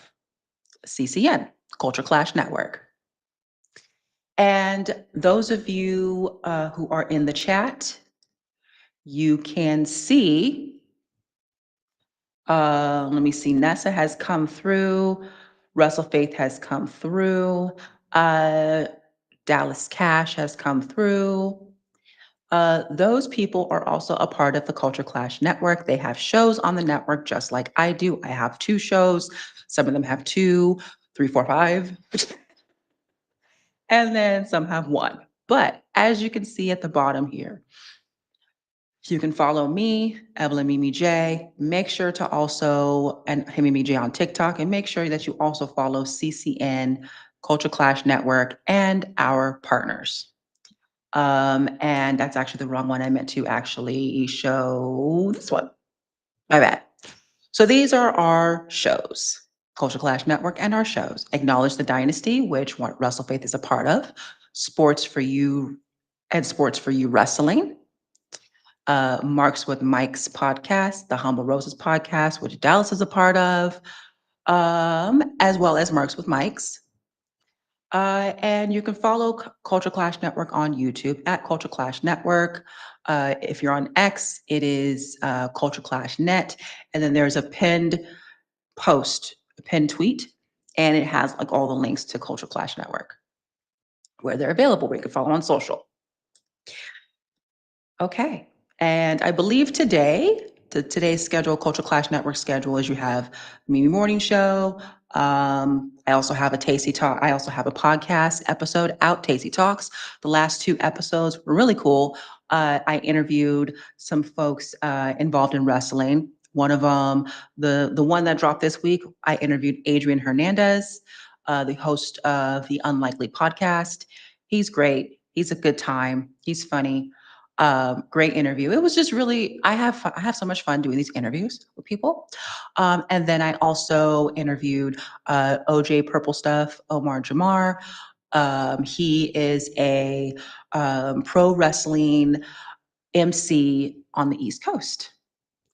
CCN, Culture Clash Network. And those of you who are in the chat, you can see, let me see, Nessa has come through, Russell Faith has come through, uh, Dallas Cash has come through. Those people are also a part of the Culture Clash Network. They have shows on the network just like I do. I have 2 shows. Some of them have 2, 3, 4, 5. And then some have 1. But as you can see at the bottom here, you can follow me, Evelyn Mimi J. Make sure to also, and Mimi J on TikTok, and make sure that you also follow CCN, Culture Clash Network, and our partners. And that's actually the wrong one. I meant to actually show this one. My bad. So these are our shows. Culture Clash Network and our shows. Acknowledge the Dynasty, which Wrestle Faith is a part of. Sports for You and Sports for You Wrestling. Marks with Mike's podcast, the Humble Roses podcast, which Dallas is a part of, as well as Marks with Mike's. And you can follow Culture Clash Network on YouTube at Culture Clash Network. If you're on X, it is Culture Clash Net. And then there's a pinned post, a pinned tweet, and it has like all the links to Culture Clash Network where they're available, where you can follow on social. Okay. And I believe today's schedule, Culture Clash Network schedule, is you have Mimi Morning Show. I also have a Tasty Talk. I also have a podcast episode out, Tasty Talks. The last two episodes were really cool. I interviewed some folks involved in wrestling. One of them, the one that dropped this week, I interviewed Adrian Hernandez, the host of the Unlikely podcast. He's great. He's a good time. He's funny. Great interview. It was just really, I have so much fun doing these interviews with people. And then I also interviewed OJ Purple Stuff, Omar Jamar. He is a pro wrestling MC on the East Coast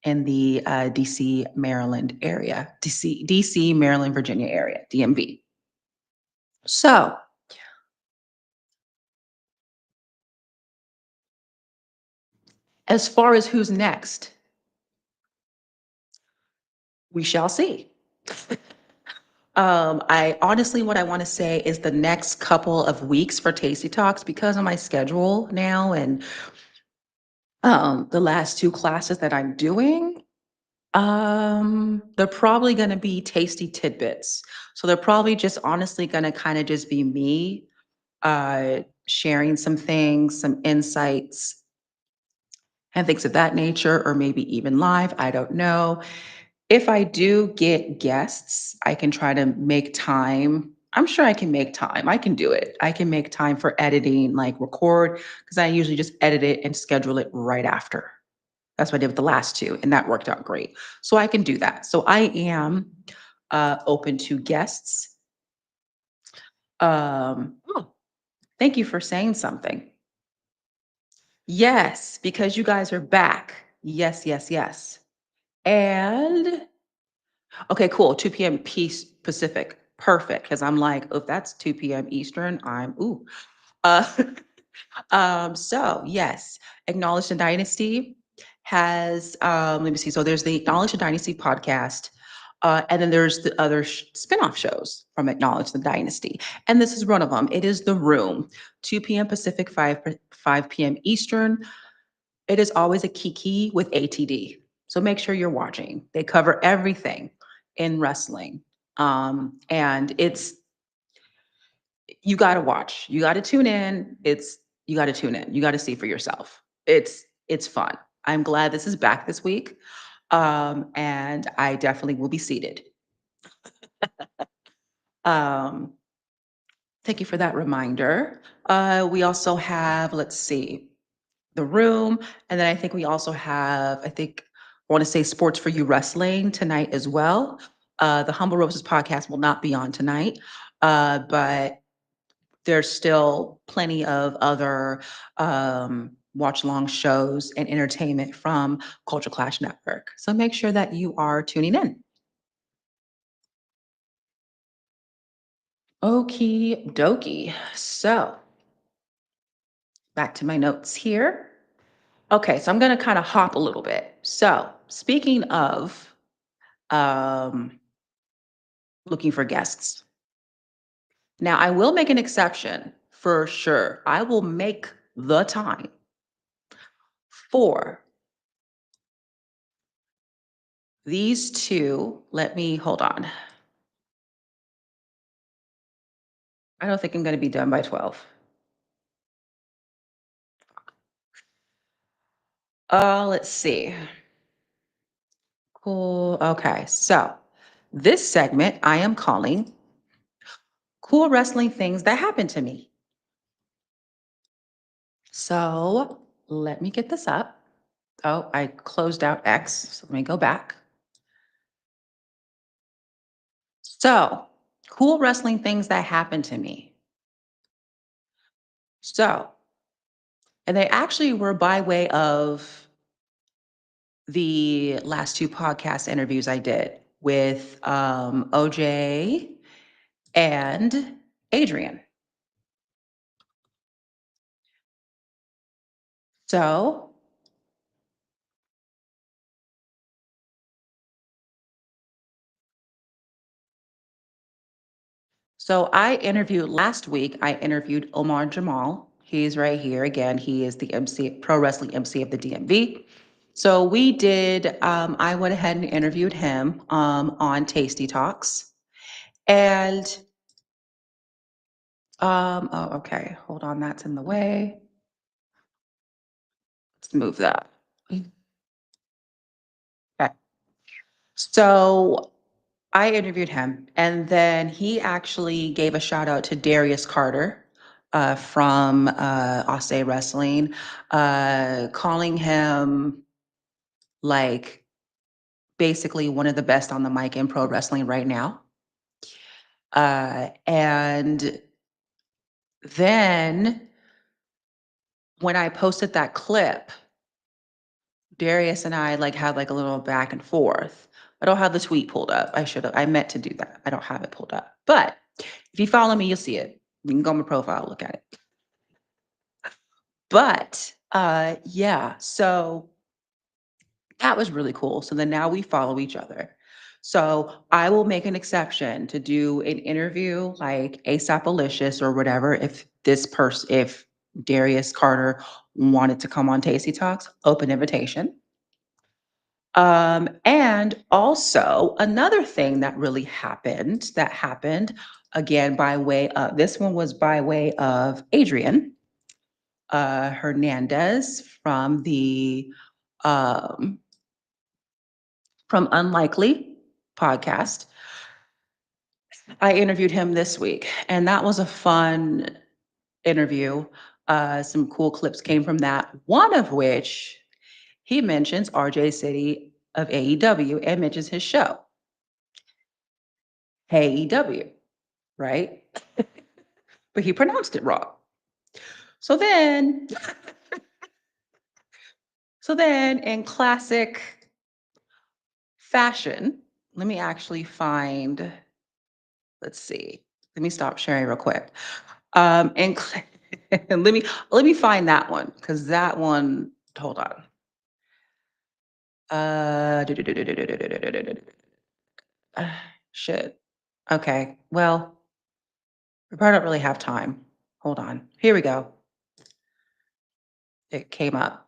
in the DC, Maryland area, DC, Maryland, Virginia area, DMV. So, as far as who's next, we shall see. I honestly, what I want to say is the next couple of weeks for Tasty Talks, because of my schedule now and the last two classes that I'm doing, they're probably going to be tasty tidbits. So they're probably just honestly going to kind of just be me sharing some things, some insights, and things of that nature, or maybe even live. I don't know. If I do get guests, I can try to make time. I'm sure I can make time. I can do it. I can make time for editing, like record, because I usually just edit it and schedule it right after. That's what I did with the last two, and that worked out great. So I can do that. So I am open to guests. Oh, thank you for saying something. Yes, because you guys are back. Yes, yes, yes. And okay, cool. 2 p.m. Peace Pacific. Perfect. Because I'm like, if that's 2 p.m. Eastern, I'm ooh. Uh, so yes, Acknowledge the Dynasty has let me see. So there's the Acknowledge the Dynasty podcast. And then there's the other spin-off shows from Acknowledge the Dynasty. And this is one of them. It is The Room, 2 p.m. Pacific, 5 p.m. Eastern. It is always a kiki with ATD. So make sure you're watching. They cover everything in wrestling. And it's, you got to watch. You got to tune in. You got to tune in. You got to see for yourself. It's fun. I'm glad this is back this week. And I definitely will be seated. Um, thank you for that reminder. We also have, let's see, The Room. And then I think we also have, I want to say Sports for You Wrestling tonight as well. The Humble Roses podcast will not be on tonight, but there's still plenty of other watch along shows and entertainment from Culture Clash Network. So make sure that you are tuning in. Okie dokie. So back to my notes here. Okay, so I'm going to kind of hop a little bit. So speaking of um, looking for guests. Now, I will make an exception for sure. I will make the time for these two. Let me hold on. I don't think I'm going to be done by 12. Let's see. Cool. Okay, so this segment I am calling Cool Wrestling Things That Happened to Me. So let me get this up. Oh, I closed out X, so let me go back. So, cool wrestling things that happened to me. So, and they actually were by way of the last two podcast interviews I did with OJ and Adrian. So, I interviewed last week, I interviewed Omar Jamal. He's right here again. He is the MC, pro wrestling MC of the DMV. So we did, I went ahead and interviewed him on Tasty Talks. And, oh, okay, hold on, that's in the way. Let's move that. Okay. So I interviewed him, and then he actually gave a shout out to Darius Carter from Aussie Wrestling, calling him like basically one of the best on the mic in pro wrestling right now. And then when I posted that clip, Darius and I like had like a little back and forth. I don't have the tweet pulled up. I meant to do that. I don't have it pulled up. But if you follow me, you'll see it. You can go on my profile, look at it. But yeah, so that was really cool. So then now we follow each other. So I will make an exception to do an interview like ASAP Alicious or whatever if Darius Carter wanted to come on Tasty Talks, open invitation. And also another thing that really happened again by way of this one was by way of Adrian Hernandez um, from Unlikely podcast. I interviewed him this week, and that was a fun interview. Some cool clips came from that. One of which he mentions RJ City of AEW and mentions his show, AEW, right? But he pronounced it wrong. So then, in classic fashion, let me actually find, let's see, let me stop sharing real quick. And let me find that one because that one, hold on. Shit. Okay. Well, we probably don't really have time. Hold on. Here we go. It came up.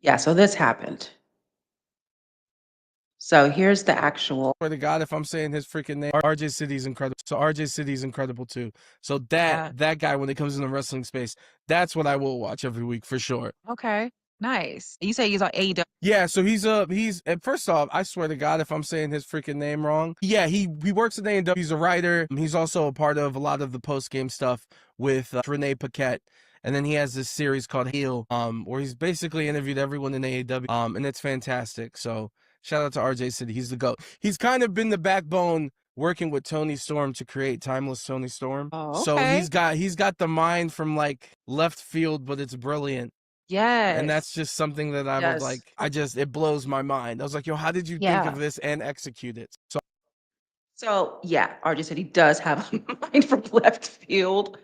Yeah, so this happened. So here's the actual. Swear to God, if I'm saying his freaking name, RJ City's incredible. So RJ City's incredible too. So that guy, when it comes in the wrestling space, that's what I will watch every week for sure. Okay, nice. You say he's on AEW. Yeah, so he's and first off, I swear to God, if I'm saying his freaking name wrong, yeah, he works at A&W. He's a writer. He's also a part of a lot of the post game stuff with Renee Paquette. And then he has this series called Heel, where he's basically interviewed everyone in AEW, and it's fantastic. So shout out to RJ City. He's the GOAT. He's kind of been the backbone working with Tony Storm to create Timeless Tony Storm. Oh, So okay. he's got the mind from like left field, but it's brilliant. Yes. And that's just something that I was like, it blows my mind. I was like, yo, how did you think of this and execute it? So yeah, RJ said he does have a mind from left field.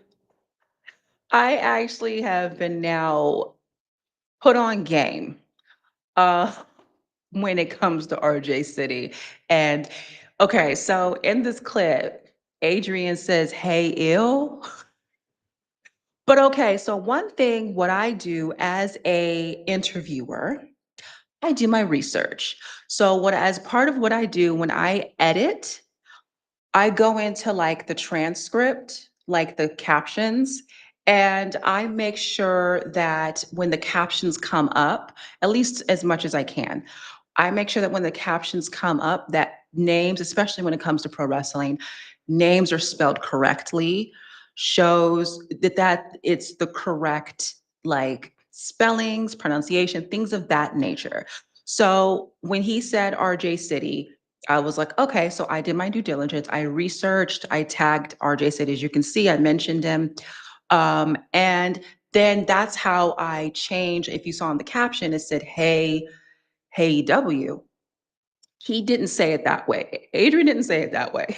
I actually have been now put on game when it comes to RJ City. And okay, so in this clip, Adrian says, "Hey, ill." But okay, so one thing what I do as a interviewer, I do my research. So what as part of what I do when I edit, I go into like the transcript, like the captions, and I make sure that when the captions come up, at least as much as I can, I make sure that when the captions come up, that names, especially when it comes to pro wrestling, names are spelled correctly, shows that it's the correct like spellings, pronunciation, things of that nature. So when he said RJ City, I was like, okay, so I did my due diligence. I researched, I tagged RJ City. As you can see, I mentioned him. And then that's how I changed. If you saw in the caption, it said, hey, W. He didn't say it that way. Adrian didn't say it that way.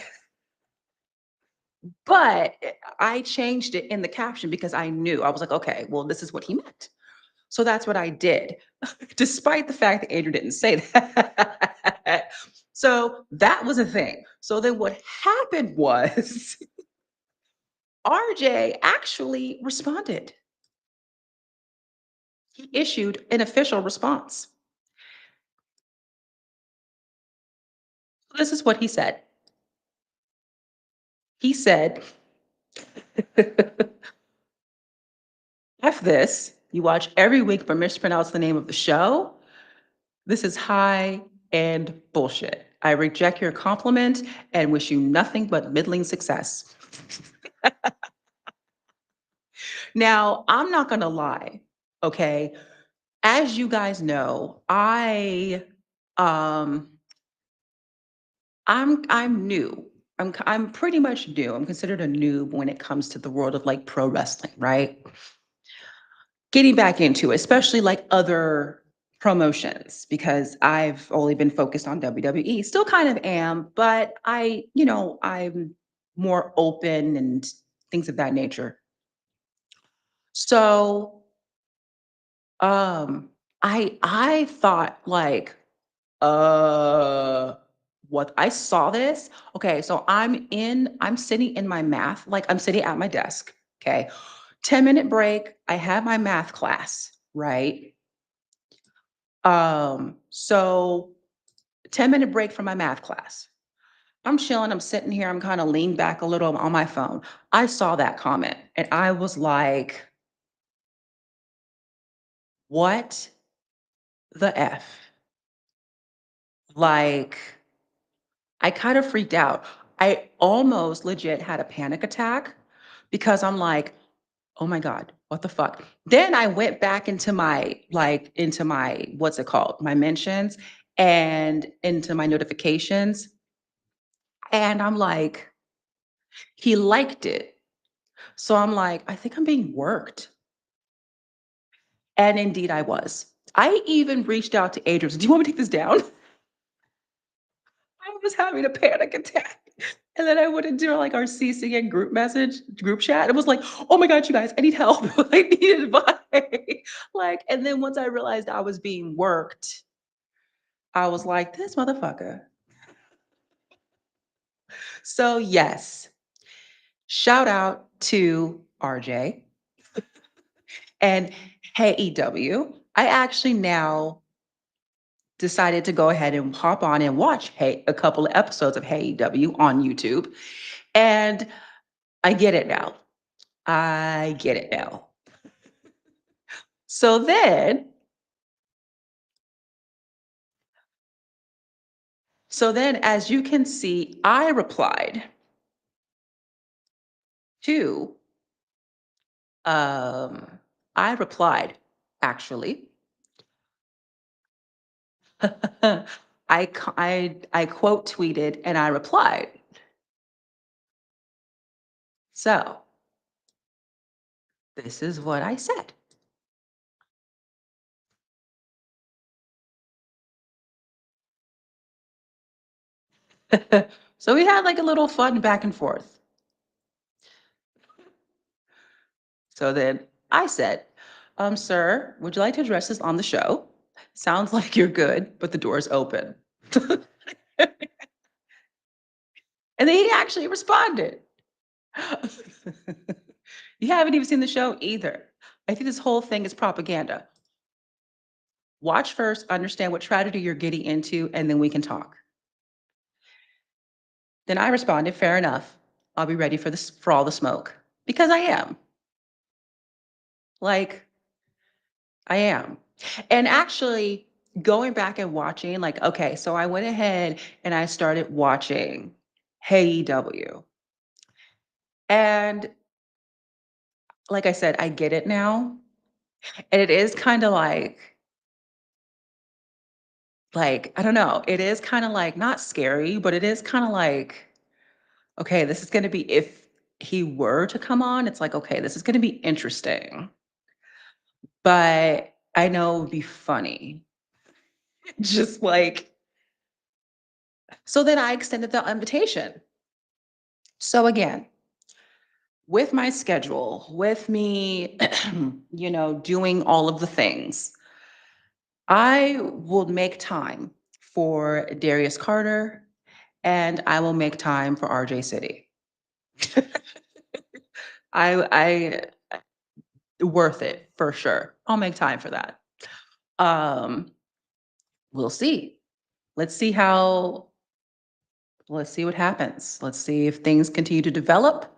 But I changed it in the caption because I knew. I was like, okay, well, this is what he meant. So that's what I did, despite the fact that Adrian didn't say that. So that was a thing. So then what happened was RJ actually responded. He issued an official response. This is what he said. He said, F this. You watch every week but mispronounce the name of the show. This is high end bullshit. I reject your compliment and wish you nothing but middling success. Now, I'm not gonna lie, okay? As you guys know, um I'm new. I'm pretty much new. I'm considered a noob when it comes to the world of like pro wrestling, right? Getting back into it, especially like other promotions, because I've only been focused on WWE. Still kind of am, but I'm more open and things of that nature. So, I thought like, uh, what I saw this. Okay, so I'm sitting in my math, like I'm sitting at my desk. Okay. 10-minute break. I have my math class, right? So 10-minute break from my math class. I'm chilling, I'm sitting here, I'm kind of leaned back a little on my phone. I saw that comment and I was like, what the F? Like, I kind of freaked out. I almost legit had a panic attack because I'm like, oh my God, what the fuck? Then I went back into my, what's it called? My mentions and into my notifications. And I'm like, he liked it. So I'm like, I think I'm being worked. And indeed I was. I even reached out to Adrian. Do you want me to take this down? I was having a panic attack. And then I went into like our CCN group chat. It was like, oh my God, you guys, I need help. I need advice. Like, and then once I realized I was being worked, I was like, this motherfucker. So yes, shout out to RJ and Hey EW. I actually now decided to go ahead and hop on and watch a couple of episodes of Hey EW on YouTube. And I get it now. I get it now. So then, as you can see, I replied to, um, I replied, actually. I quote tweeted and I replied. So this is what I said. So we had like a little fun back and forth. So then I said, sir, would you like to address this on the show? Sounds like you're good, but the door's open. And then he actually responded. You haven't even seen the show either. I think this whole thing is propaganda. Watch first, understand what tragedy you're getting into, and then we can talk. Then I responded, fair enough. I'll be ready for all the smoke. Because I am. Like, I am. And actually, going back and watching, like, okay, so I went ahead and I started watching Hey W. And like I said, I get it now. And it is kind of like, I don't know, it is kind of like not scary, but it is kind of like, okay, this is going to be, if he were to come on, it's like, okay, this is going to be interesting, but I know it would be funny. Just like, so then I extended the invitation. So again, with my schedule, with me, doing all of the things, I will make time for Darius Carter and I will make time for RJ City. I worth it for sure. I'll make time for that. Um, we'll see. Let's see how let's see what happens. Let's see if things continue to develop.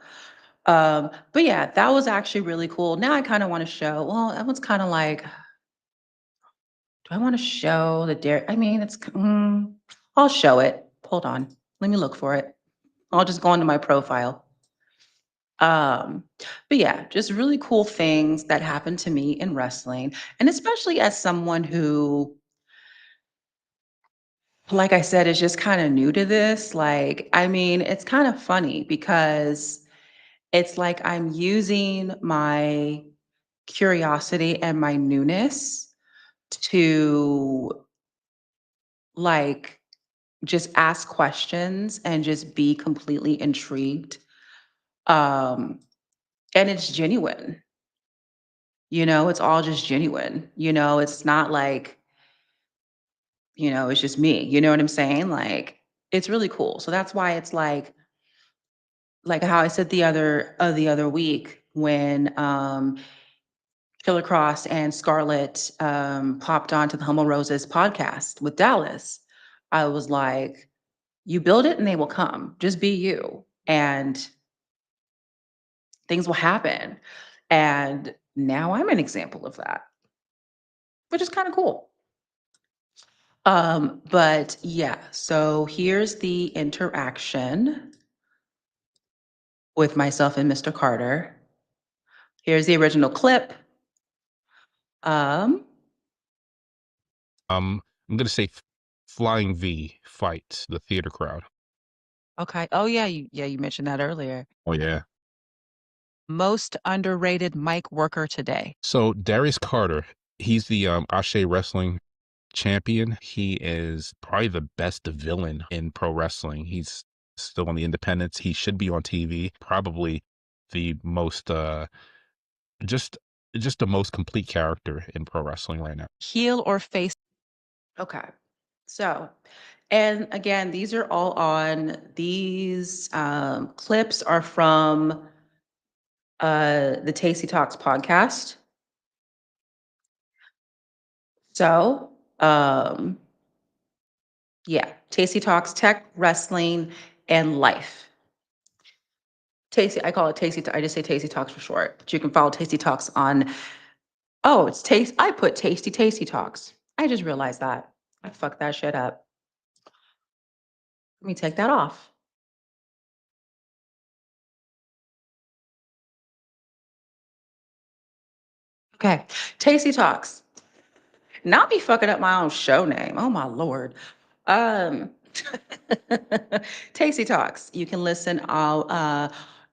But yeah, that was actually really cool. Now I kind of want to show, well, that was kind of like, do I want to show the dare? I mean, I'll show it. Hold on. Let me look for it. I'll just go into my profile. Um, but yeah, just really cool things that happened to me in wrestling. And especially as someone who, like I said, is just kind of new to this. Like, I mean, it's kind of funny because it's like I'm using my curiosity and my newness to like just ask questions and just be completely intrigued. Um, and it's genuine, it's all just genuine. It's not like, it's just me. You know what I'm saying? Like, it's really cool. So that's why it's like how I said the other week when Killer Cross and Scarlett popped onto the Humble Roses podcast with Dallas. I was like, you build it and they will come. Just be you. And things will happen. And now I'm an example of that, which is kind of cool. But yeah, so here's the interaction with myself and Mr. Carter. Here's the original clip. Um, I'm gonna say Flying V fights the theater crowd. Okay. Oh yeah, you mentioned that earlier. Oh yeah. Most underrated mic worker today. So Darius Carter, he's the Ashe Wrestling champion. He is probably the best villain in pro wrestling. He's still on the independents. He should be on TV. Probably the most just just the most complete character in pro wrestling right now. Heel or face. okay. So, and again, these clips are from the Tasty Talks podcast. So, yeah, Tasty Talks Tech, Wrestling, and Life. Tasty, I call it Tasty. I just say Tasty Talks for short. But you can follow Tasty Talks on. Oh, it's Taste. I put Tasty Talks. I just realized that. I fucked that shit up. Let me take that off. Okay, Tasty Talks. Not be fucking up my own show name. Oh my lord. Um Tasty Talks. You can listen all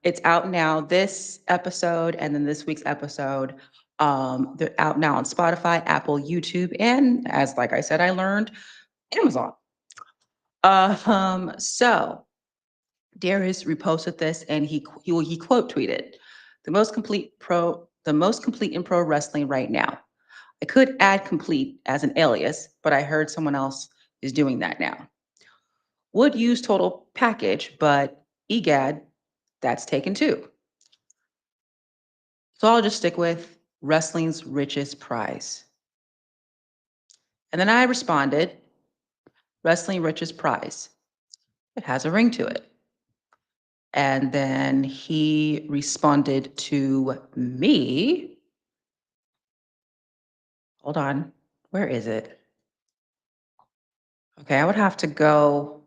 it's out now this episode and then this week's episode. They're out now on Spotify, Apple, YouTube, and as like I said, I learned Amazon. So Darius reposted this and he quote tweeted the most complete in pro wrestling right now. I could add complete as an alias, but I heard someone else is doing that now. Would use total package, but egad, that's taken too. So I'll just stick with wrestling's richest prize. And then I responded, wrestling richest prize. It has a ring to it. And then he responded to me. Hold on. Where is it? Okay, I would have to go.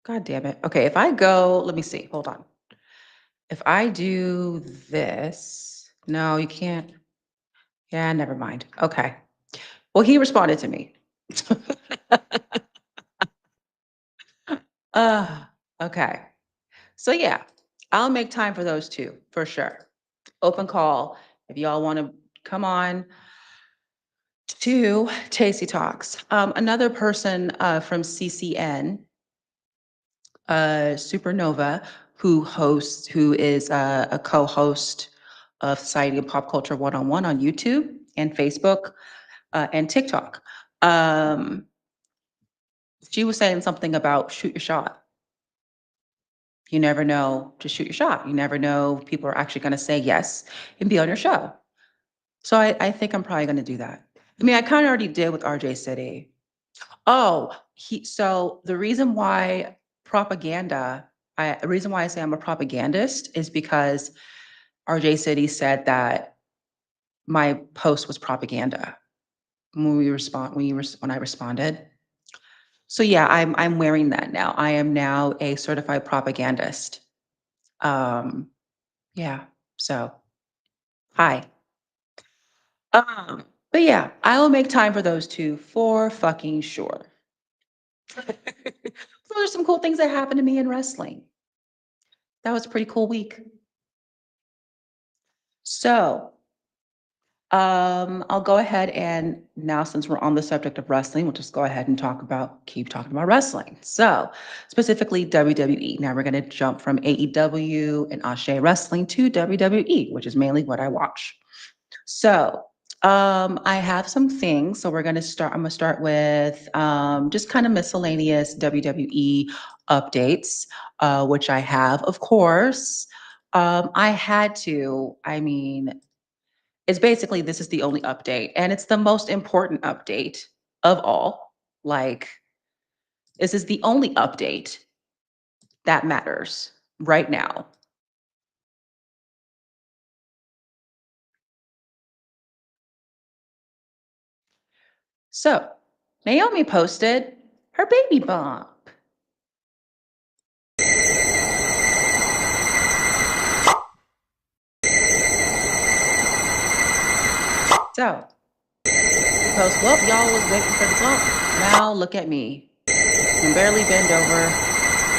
God damn it. Okay, if I go, let me see. Hold on. If I do this, no, you can't. Yeah, never mind. Okay. Well, he responded to me. Uh, okay. So yeah, I'll make time for those two for sure. Open call if y'all want to come on to Tasty Talks. Another person from CCN, Supernova, who is a co-host of Society of Pop Culture One-on-One on YouTube and Facebook and TikTok. She was saying something about shoot your shot. You never know to shoot your shot. You never know if people are actually going to say yes and be on your show. So I think I'm probably going to do that. I mean, I kind of already did with RJ City. Oh, so the reason why the reason why I say I'm a propagandist is because RJ City said that my post was propaganda when I responded. So yeah, I'm wearing that now. I am now a certified propagandist. Um, yeah. So hi. But yeah, I will make time for those two for fucking sure. So there's some cool things that happened to me in wrestling. That was a pretty cool week. So, I'll go ahead and now, since we're on the subject of wrestling, we'll just go ahead and keep talking about wrestling. So, specifically WWE. Now we're going to jump from AEW and Ashe Wrestling to WWE, which is mainly what I watch. So, I have some things. So I'm gonna start with just kind of miscellaneous WWE updates, which I have, of course. I mean, it's basically this is the only update, and it's the most important update of all. Like, this is the only update that matters right now. So, Naomi posted her baby bump. So, she posts, well, y'all was waiting for the bump. Now look at me. Can barely bend over.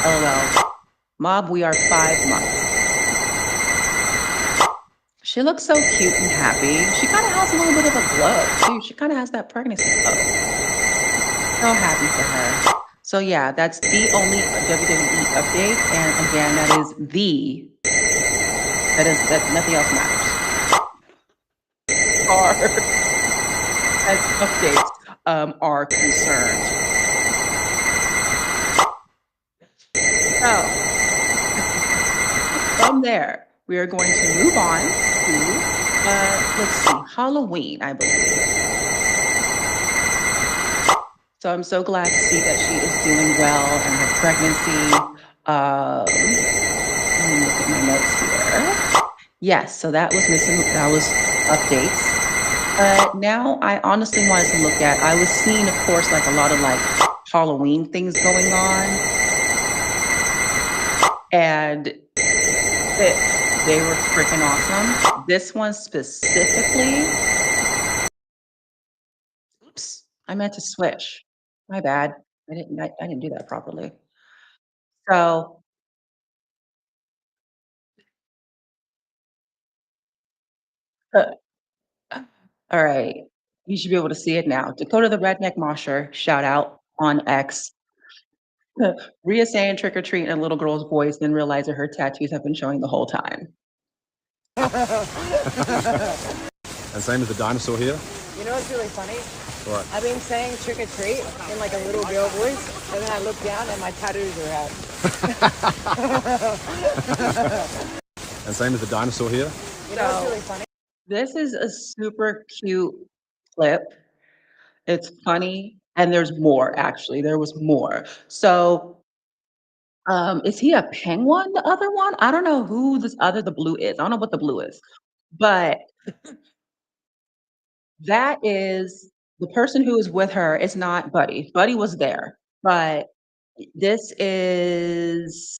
LOL. Mob, we are 5 months. She looks so cute and happy. She kind of has a little bit of a glow, too. She kind of has that pregnancy glow. So happy for her. So yeah, that's the only WWE update. And again, that nothing else matters. As far as updates are concerned. So from there, we are going to move on to, let's see, Halloween, I believe. So I'm so glad to see that she is doing well and her pregnancy. Let me look at my notes here. Yes, so that was updates. Now I honestly wanted to I was seeing, of course, like a lot of like Halloween things going on. And they were freaking awesome. This one specifically, oops, I meant to switch. My bad. I didn't do that properly. So, uh, all right. You should be able to see it now. Dakota the Redneck Mosher, shout out on X. Rhea saying trick or treat in a little girl's voice, then realizing her tattoos have been showing the whole time. And same as the dinosaur here. You know what's really funny? What? I've been saying trick or treat in like a little girl voice, and then I look down and my tattoos are out. And same as the dinosaur here. You know what's really funny? This is a super cute clip. It's funny, and there's more actually. There was more. So, is he a penguin, the other one? I don't know who the blue is. I don't know what the blue is. But that is the person who is with her is not Buddy. Buddy was there, but this is,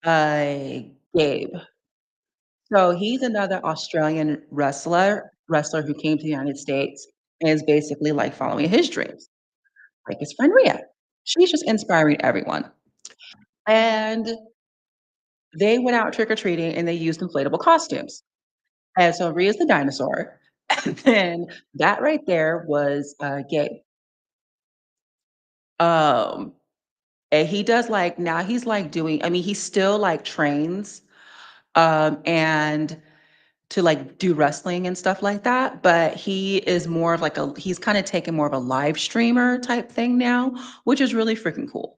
Gabe. So he's another Australian wrestler who came to the United States and is basically like following his dreams, like his friend Rhea. She's just inspiring everyone. And they went out trick or treating and they used inflatable costumes. And so Rhea's the dinosaur. And then that right there was Gabe. Um, and he does like now he's like doing, I mean, he still like trains and to like do wrestling and stuff like that, but he is more of like he's kind of taking more of a live streamer type thing now, which is really freaking cool.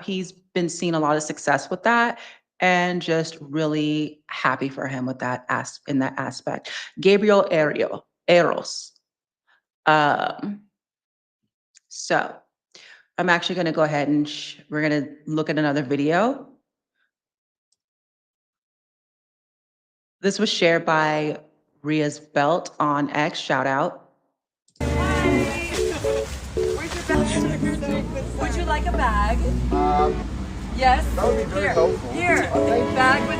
He's been seeing a lot of success with that and just really happy for him with that in that aspect. Gabriel Eros. Um, so I'm actually going to go ahead and we're going to look at another video. This was shared by Ria's Belt on X. Shout out. Would you like a bag? Yes. That would be very helpful. Here, bag with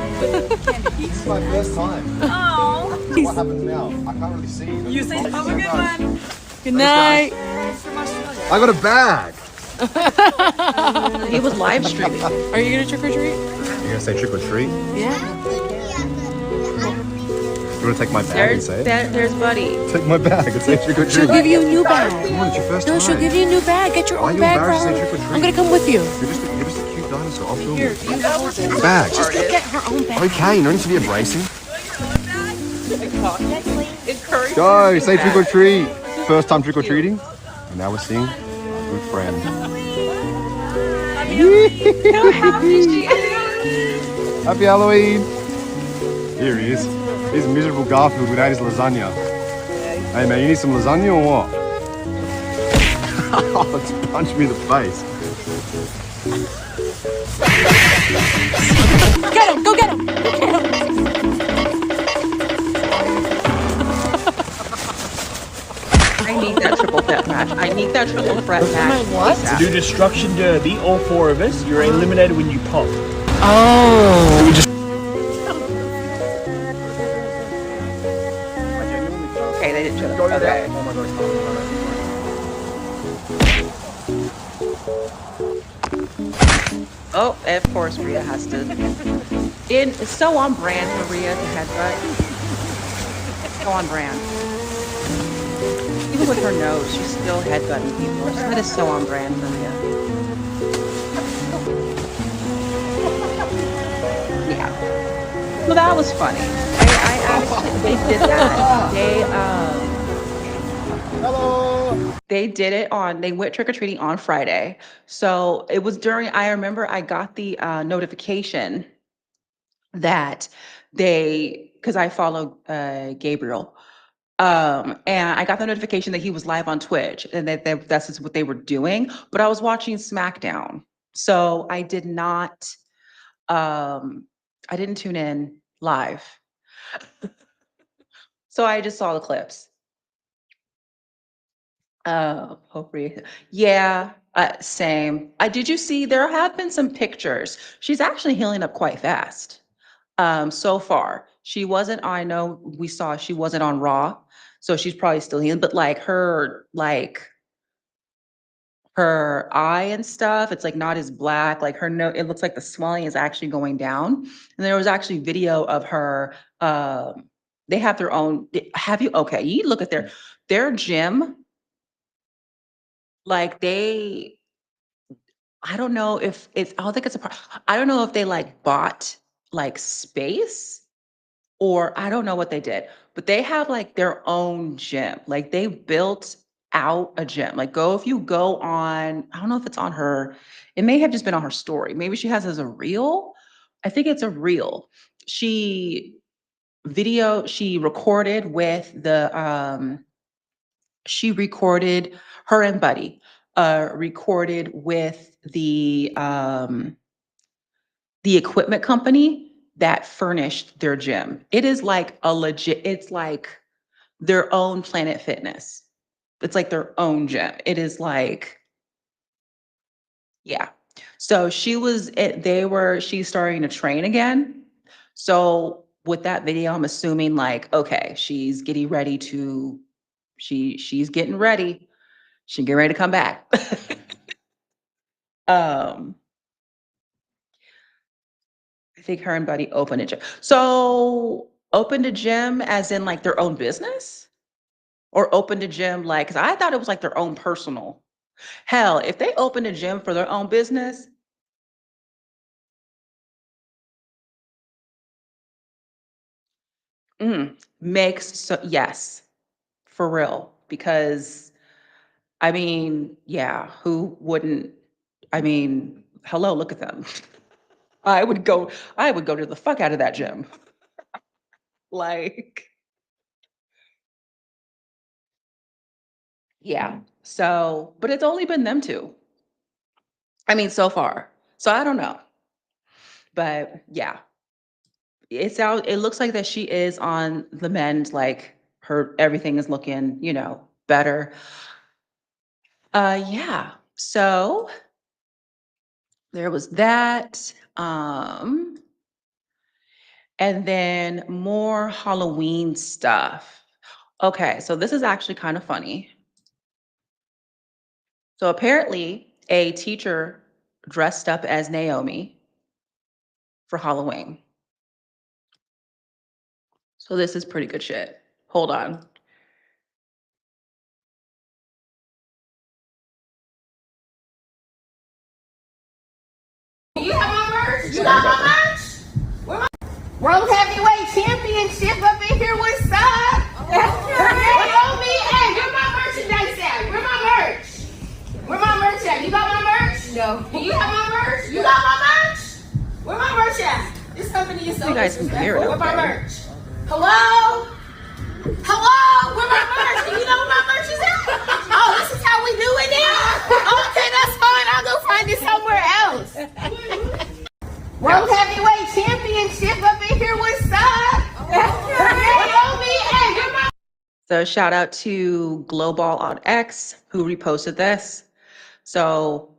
candy. This is my first time. Oh. What happens now? I can't really see. You say have a good one. Good night. I got a bag. He was live streaming. Are you gonna trick or treat? You're gonna say trick or treat? Yeah. You wanna take my bag and say it? There's Buddy. Take my bag and say trick or treat. She'll give you a new bag. Come on, it's your first time. No, she'll give you a new bag. Get your Why are own you bag, embarrassed to bro. say trick or treat? I'm gonna come with you. You're just a cute dinosaur. I'll film Here, you. you have Your bag. Just go get her own bag. Okay, no need to be embracing. Encourage Go, say trick or treat. First time trick or treating. And now we're seeing a good friend. how happy she is. Happy Halloween. Here he is. He's miserable Garfield without his lasagna. Hey man, you need some lasagna or what? Oh, it's punched me in the face. Get him! Go get him! Go get him! I need that triple threat match. I need that triple threat match. What? ASAP. Do Destruction Derby, all four of us. You're eliminated when you pop. Oh. Okay, they didn't show that. Okay. Oh my god. Oh, of course, Rhea has to. It's so on brand for Rhea to headbutt. So on brand. Even with her nose, she's still headbutting people. That is so on brand for Rhea. Yeah. Well, that was funny. I actually, they did that. They did it they went trick-or-treating on Friday. So it was I remember I got the notification that because I follow Gabriel, and I got the notification that he was live on Twitch and that's just what they were doing. But I was watching SmackDown, so I didn't tune in live. So I just saw the clips. Hopefully, yeah, same. Did you see there have been some pictures? She's actually healing up quite fast. So far, I know we saw she wasn't on Raw, so she's probably still healing, but her eye and stuff, it's like not as black, like it looks like the swelling is actually going down. And there was actually video of her, they have their own, okay, you look at their gym. Like I don't know if I don't think I don't know if they like bought like space or I don't know what they did, but they have like their own gym. Like they built out a gym. Like if you go on, I don't know if it's on her, it may have just been on her story. Maybe she has as a reel. I think it's a reel. She recorded with her and Buddy recorded with the equipment company that furnished their gym. It is like it's like their own Planet Fitness. It's like their own gym. It is like, yeah. So she's starting to train again. So with that video, I'm assuming like, okay, she's getting ready to, she's getting ready. She's getting ready to come back. um, I think her and Buddy opened a gym. So opened a gym as in like their own business? Or opened a gym like, because I thought it was like their own personal. Hell, if they opened a gym for their own business, makes so yes, for real. Because I mean, yeah, who wouldn't? I mean, hello, look at them. I would go, I would go to the fuck out of that gym. Like, yeah. So, but it's only been them two. I mean, so far. So I don't know. But yeah, it looks like that she is on the mend, like her everything is looking, better. Yeah. So there was that. And then more Halloween stuff. Okay, so this is actually kind of funny. So apparently, a teacher dressed up as Naomi for Halloween. So this is pretty good shit. Hold on. You have my merch? You got my merch? World Heavyweight Championship up in here. What's up? Naomi, hey, where my merchandise at? Where my merch? Where my merch at? You got my merch? No. You have my merch? You got my merch? Where my merch at? This company is so You guys can hear it, disrespectful. Where my okay? merch? Hello? Hello? Where my merch? Do you know where my merch is at? Oh, this is how we do it now? Okay, that's fine. I'll go find it somewhere else. World Heavyweight Championship up in here. What's up? Naomi, hey, where my So shout out to Global on X who reposted this. So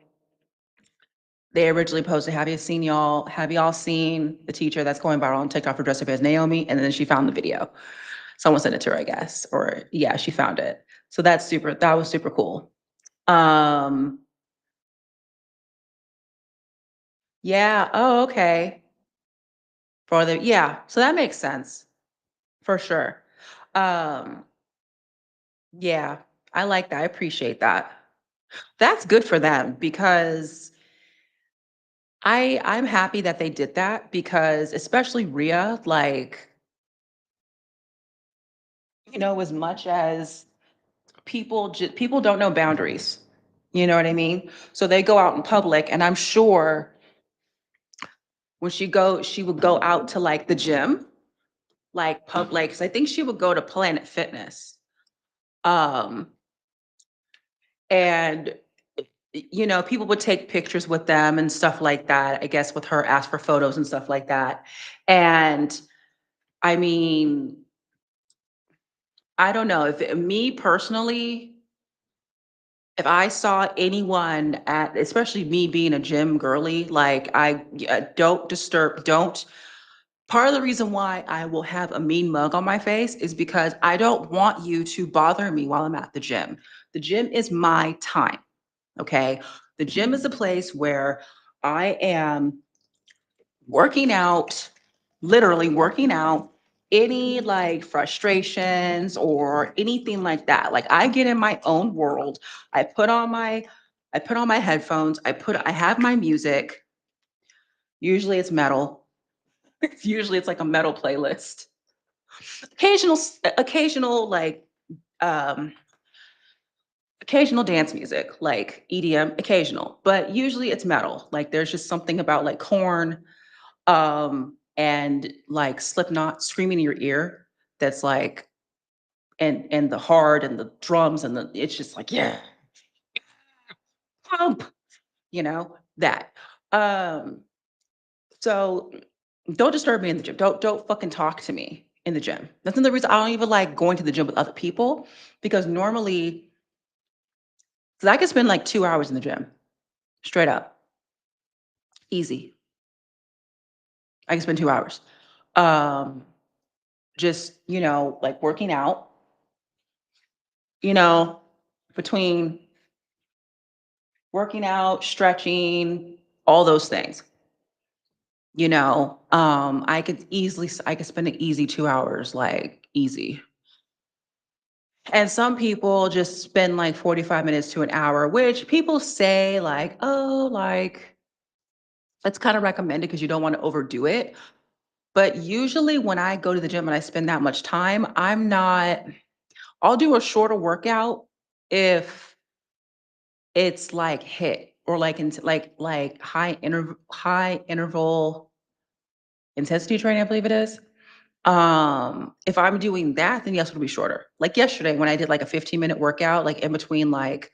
they originally posted, have y'all seen the teacher that's going viral on TikTok for dressed up as Naomi? And then she found the video. Someone sent it to her, I guess, or yeah, she found it. So that was super cool. Yeah, oh, okay. Yeah, so that makes sense for sure. Um, yeah, I like that. I appreciate that. That's good for them because I'm happy that they did that because especially Rhea, like, as much as people don't know boundaries. You know what I mean? So they go out in public and I'm sure when she would go out to like the gym, like public, because I think she would go to Planet Fitness. Um, and people would take pictures with them and stuff like that, I guess with her, ask for photos and stuff like that. And I mean, I don't know if me personally, if I saw anyone especially me being a gym girly, like don't. Part of the reason why I will have a mean mug on my face is because I don't want you to bother me while I'm at the gym. The gym is my time, okay? The gym is a place where I am working out, literally working out any like frustrations or anything like that. Like I get in my own world. I put on my headphones. I have my music. Usually it's metal. Usually it's like a metal playlist. Occasional like um occasional dance music, like EDM, occasional, but usually it's metal. Like there's just something about like Corn and like Slipknot screaming in your ear that's like and the hard and the drums and it's just like yeah, pump, that. Um so don't disturb me in the gym. Don't fucking talk to me in the gym. That's another reason I don't even like going to the gym with other people because normally, because I could spend like 2 hours in the gym, straight up, easy. I can spend 2 hours. Just, like working out, between working out, stretching, all those things. I could spend an easy 2 hours, like easy. And some people just spend like 45 minutes to an hour, which people say like, oh, like it's kind of recommended because you don't want to overdo it. But usually when I go to the gym and I spend that much time, I'll do a shorter workout if it's like hit or like like high interval intensity training, I believe it is. If I'm doing that, then yes, it'll be shorter. Like yesterday when I did like a 15-minute workout, like in between like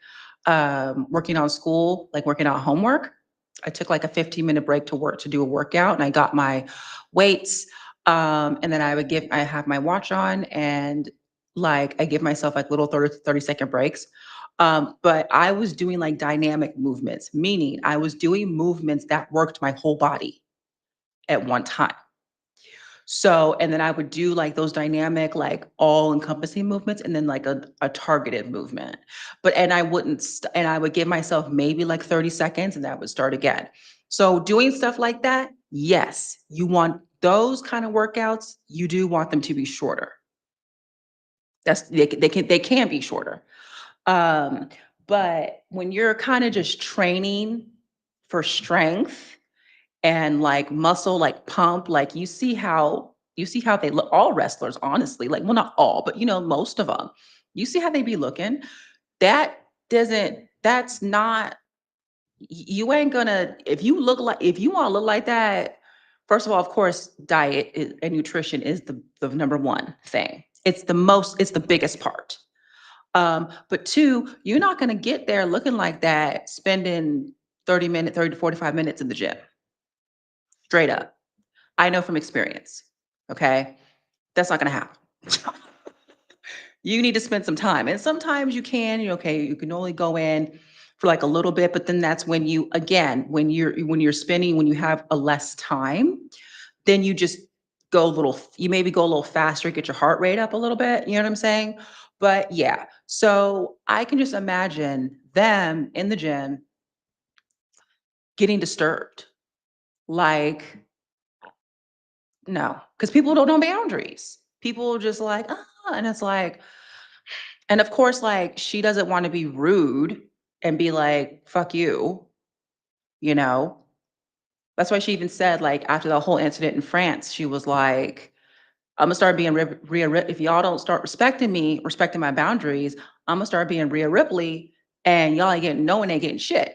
working on school, like working on homework, I took like a 15-minute break to do a workout and I got my weights. And then I have my watch on and like I give myself like little 30-second breaks. But I was doing like dynamic movements, meaning I was doing movements that worked my whole body at one time. So, and then I would do like those dynamic, like all encompassing movements and then like a targeted movement. And I would give myself maybe like 30 seconds and that would start again. So doing stuff like that, yes, you want those kind of workouts, you do want them to be shorter. They can be shorter. But when you're kind of just training for strength and like muscle, like pump, like you see how they look, all wrestlers, honestly, like, well, not all, but most of them, you see how they be looking. That's not, you ain't gonna, if you want to look like that, first of all, of course, and nutrition is the number one thing. It's the biggest part. But two, you're not gonna get there looking like that, spending 30 to 45 minutes in the gym. Straight up. I know from experience. Okay. That's not going to happen. You need to spend some time. And sometimes you can only go in for like a little bit, but then that's when when you have a less time, then you maybe go a little faster, get your heart rate up a little bit. You know what I'm saying? But yeah, so I can just imagine them in the gym getting disturbed. Like, no, because people don't know boundaries. People just like, and it's like, and of course, like she doesn't want to be rude and be like, fuck you, you know? That's why she even said, like, after the whole incident in France, she was like, I'm gonna start being if y'all don't start respecting my boundaries, I'm gonna start being Rhea Ripley and y'all ain't getting, no one ain't getting shit.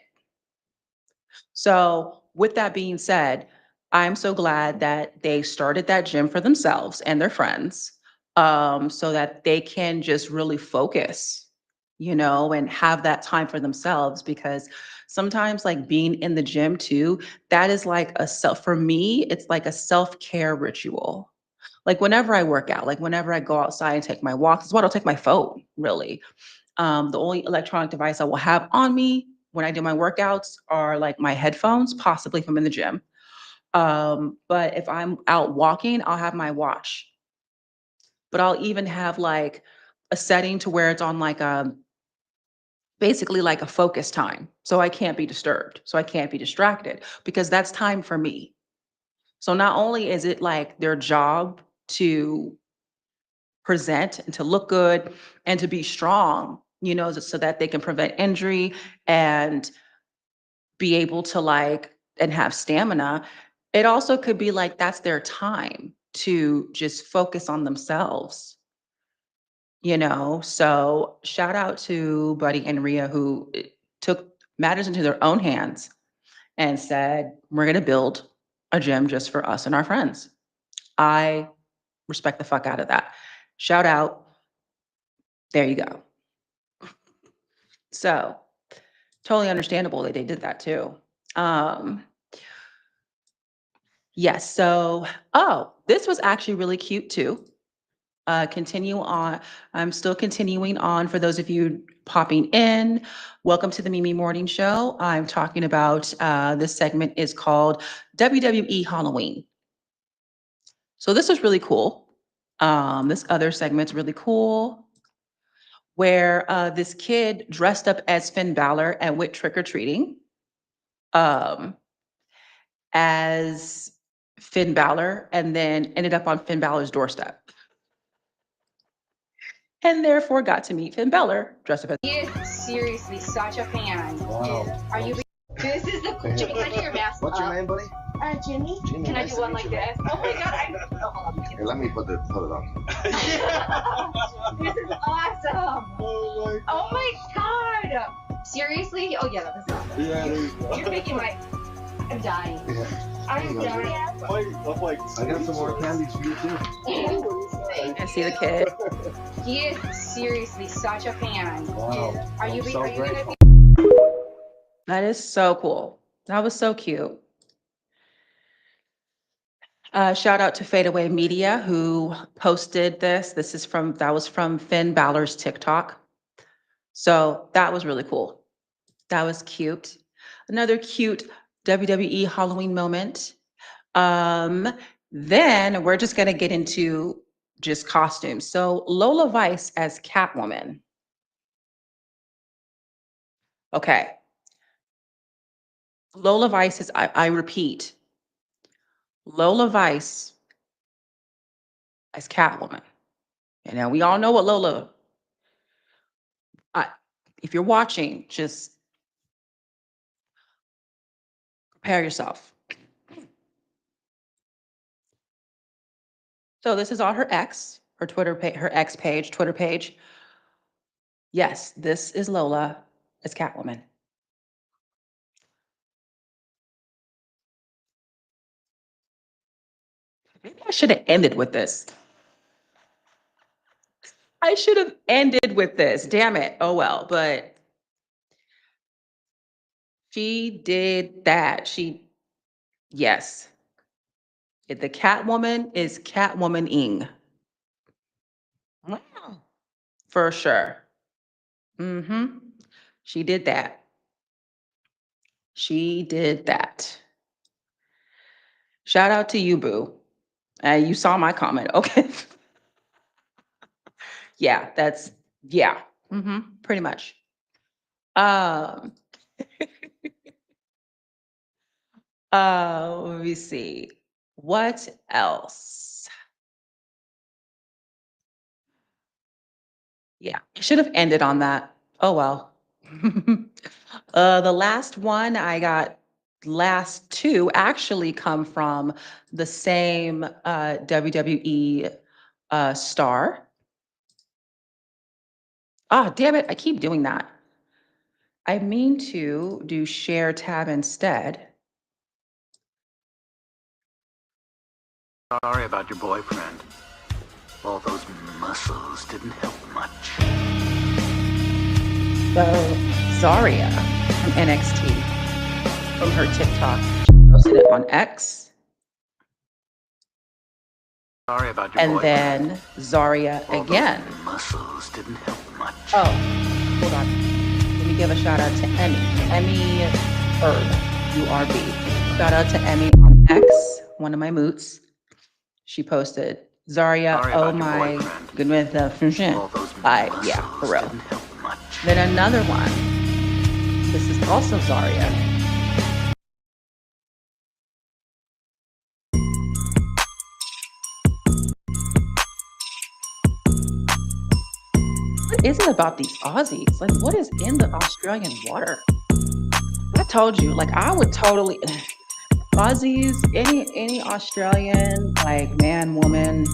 So, with that being said, I'm so glad that they started that gym for themselves and their friends, so that they can just really focus, and have that time for themselves. Because sometimes, like being in the gym too, that is like for me, it's like a self care ritual. Like whenever I work out, like whenever I go outside and take my walks, that's why I don't take my phone really. The only electronic device I will have on me when I do my workouts are like my headphones, possibly if I'm in the gym. But if I'm out walking, I'll have my watch. But I'll even have like a setting to where it's on like basically like a focus time. So I can't be disturbed. So I can't be distracted because that's time for me. So not only is it like their job to present and to look good and to be strong, so that they can prevent injury and be able to like and have stamina. It also could be like that's their time to just focus on themselves. So shout out to Buddy and Rhea who took matters into their own hands and said, we're going to build a gym just for us and our friends. I respect the fuck out of that. Shout out. There you go. So totally understandable that they did that too. Yes. So, this was actually really cute too. Continue on. I'm still continuing on for those of you popping in. Welcome to the Mimi Morning Show. I'm talking about this segment is called WWE Halloween. So this is really cool. This other segment's really cool, where this kid dressed up as Finn Balor and went trick-or-treating um, as Finn Balor, and then ended up on Finn Balor's doorstep. And therefore got to meet Finn Balor dressed up as. He is seriously such a fan. Wow. Are you? This is the cool. Jimmy, can I do your mask? What's your name, buddy? Jimmy. Jimmy, Can I nice do to one meet like you. this? Oh my god! Hold on. Here, let me put it on. This is awesome. Oh my god! Seriously? Oh yeah, that's awesome. Yeah, there you go. You're making my. I'm dying. Yeah. I'm dying. I got some more candies for you too. I see the kid. He is seriously such a fan. Wow. Are you? I'm so Are you gonna grateful. That is so cool. That was so cute. Shout out to Fadeaway Media who posted this. That was from Finn Balor's TikTok. So that was really cool. That was cute. Another cute WWE Halloween moment. Then we're just gonna get into just costumes. So Lola Vice as Catwoman. Okay. Lola Vice is, I repeat, Lola Vice as Catwoman. And now we all know what Lola, if you're watching, just prepare yourself. So this is on her X, her Twitter page, her X page, Twitter page. Yes, this is Lola as Catwoman. Maybe I should have ended with this. I should have ended with this. Damn it. Oh well, but she did that. Yes. The Catwoman is Catwoman-ing. Wow. For sure. Mm-hmm. She did that. She did that. Shout out to you, boo. You saw my comment. Okay. Yeah, yeah. Mm-hmm. Pretty much. Um, let me see. What else? Yeah, I should have ended on that. Oh well. The last two actually come from the same WWE star. Ah, damn it, I keep doing that. I mean to do share tab instead. Sorry about your boyfriend. All those muscles didn't help much. So Zarya from NXT, from her TikTok, she posted it on X. Sorry about your And boyfriend. then Zarya All again. those muscles didn't help much. Oh, hold on. Let me give a shout out to Emmy Herb, URB. Shout out to Emmy on X, one of my moots. She posted, Zarya, Sorry oh about your my boyfriend. goodness, All those yeah, for real. didn't help much. Then another one. This is also Zarya. What is it about these Aussies? Like, what is in the Australian water? I told you, like, I would totally Aussies, any Australian, like man, woman,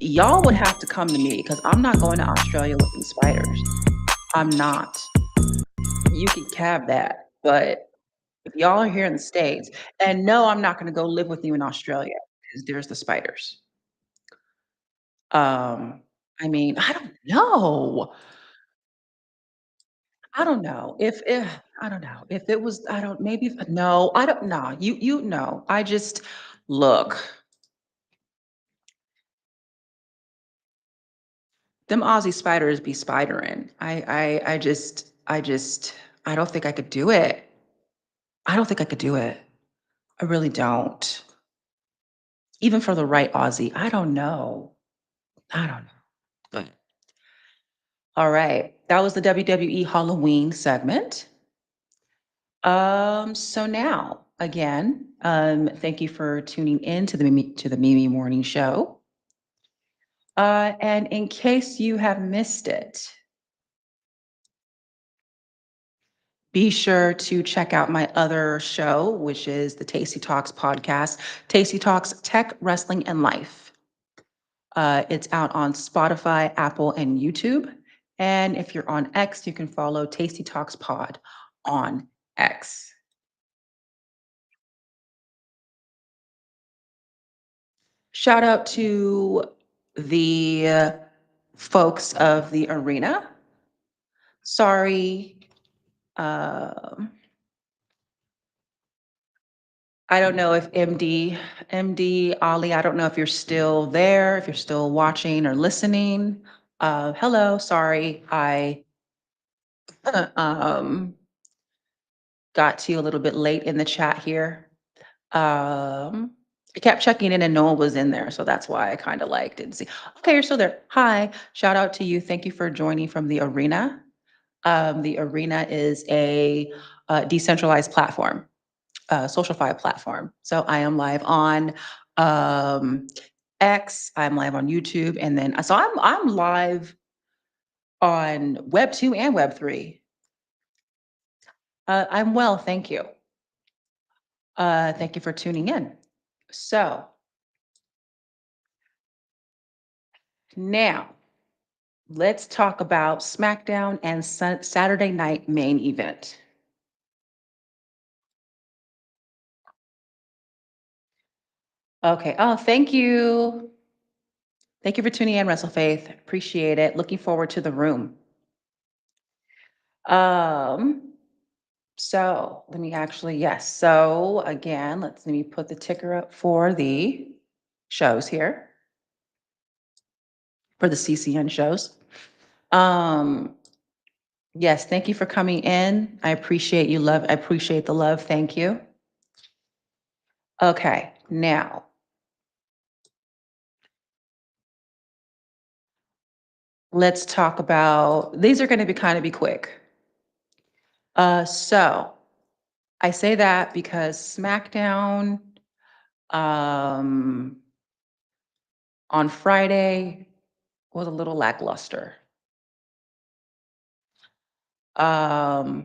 y'all would have to come to me because I'm not going to Australia looking spiders. I'm not. You can have that, but if y'all are here in the States, and no, I'm not going to go live with you in Australia because there's the spiders. I mean, I don't know. I don't know if I don't know if it was. I don't. Maybe no. I don't know. You know. I just look. Them Aussie spiders be spidering. I don't think I could do it. I don't think I could do it. I really don't. even for the right Aussie. I don't know. But all right, that was the WWE Halloween segment. So now again, thank you for tuning in to the Mimi Morning Show. And in case you have missed it, be sure to check out my other show, which is the Tasty Talks podcast, Tasty Talks Tech, Wrestling, and Life. It's out on Spotify, Apple, and YouTube. And if you're on X, you can follow Tasty Talks Pod on X. Shout out to the folks of the arena. Sorry. I don't know if MD Ali, I don't know if you're still there, if you're still watching or listening. Hello, sorry, I got to you a little bit late in the chat here. I kept checking in and no one was in there, so that's why I kind of like didn't see. Okay, you're still there. Hi, shout out to you. Thank you for joining from the arena. The arena is a decentralized platform. Socialify platform. So I am live on X, I'm live on YouTube, and then so I'm live on Web 2 and Web 3. I'm well, thank you. Thank you for tuning in. So now let's talk about SmackDown and Saturday Night Main Event. Okay. Oh, thank you. Thank you for tuning in, WrestleFaith. Appreciate it. Looking forward to the room. So let me actually, yes. So again, let me put the ticker up for the shows here. For the CCN shows. Yes, thank you for coming in. I appreciate you love. I appreciate the love. Thank you. Okay, now let's talk about, these are going to be kind of be quick. So I say that because SmackDown on Friday was a little lackluster. I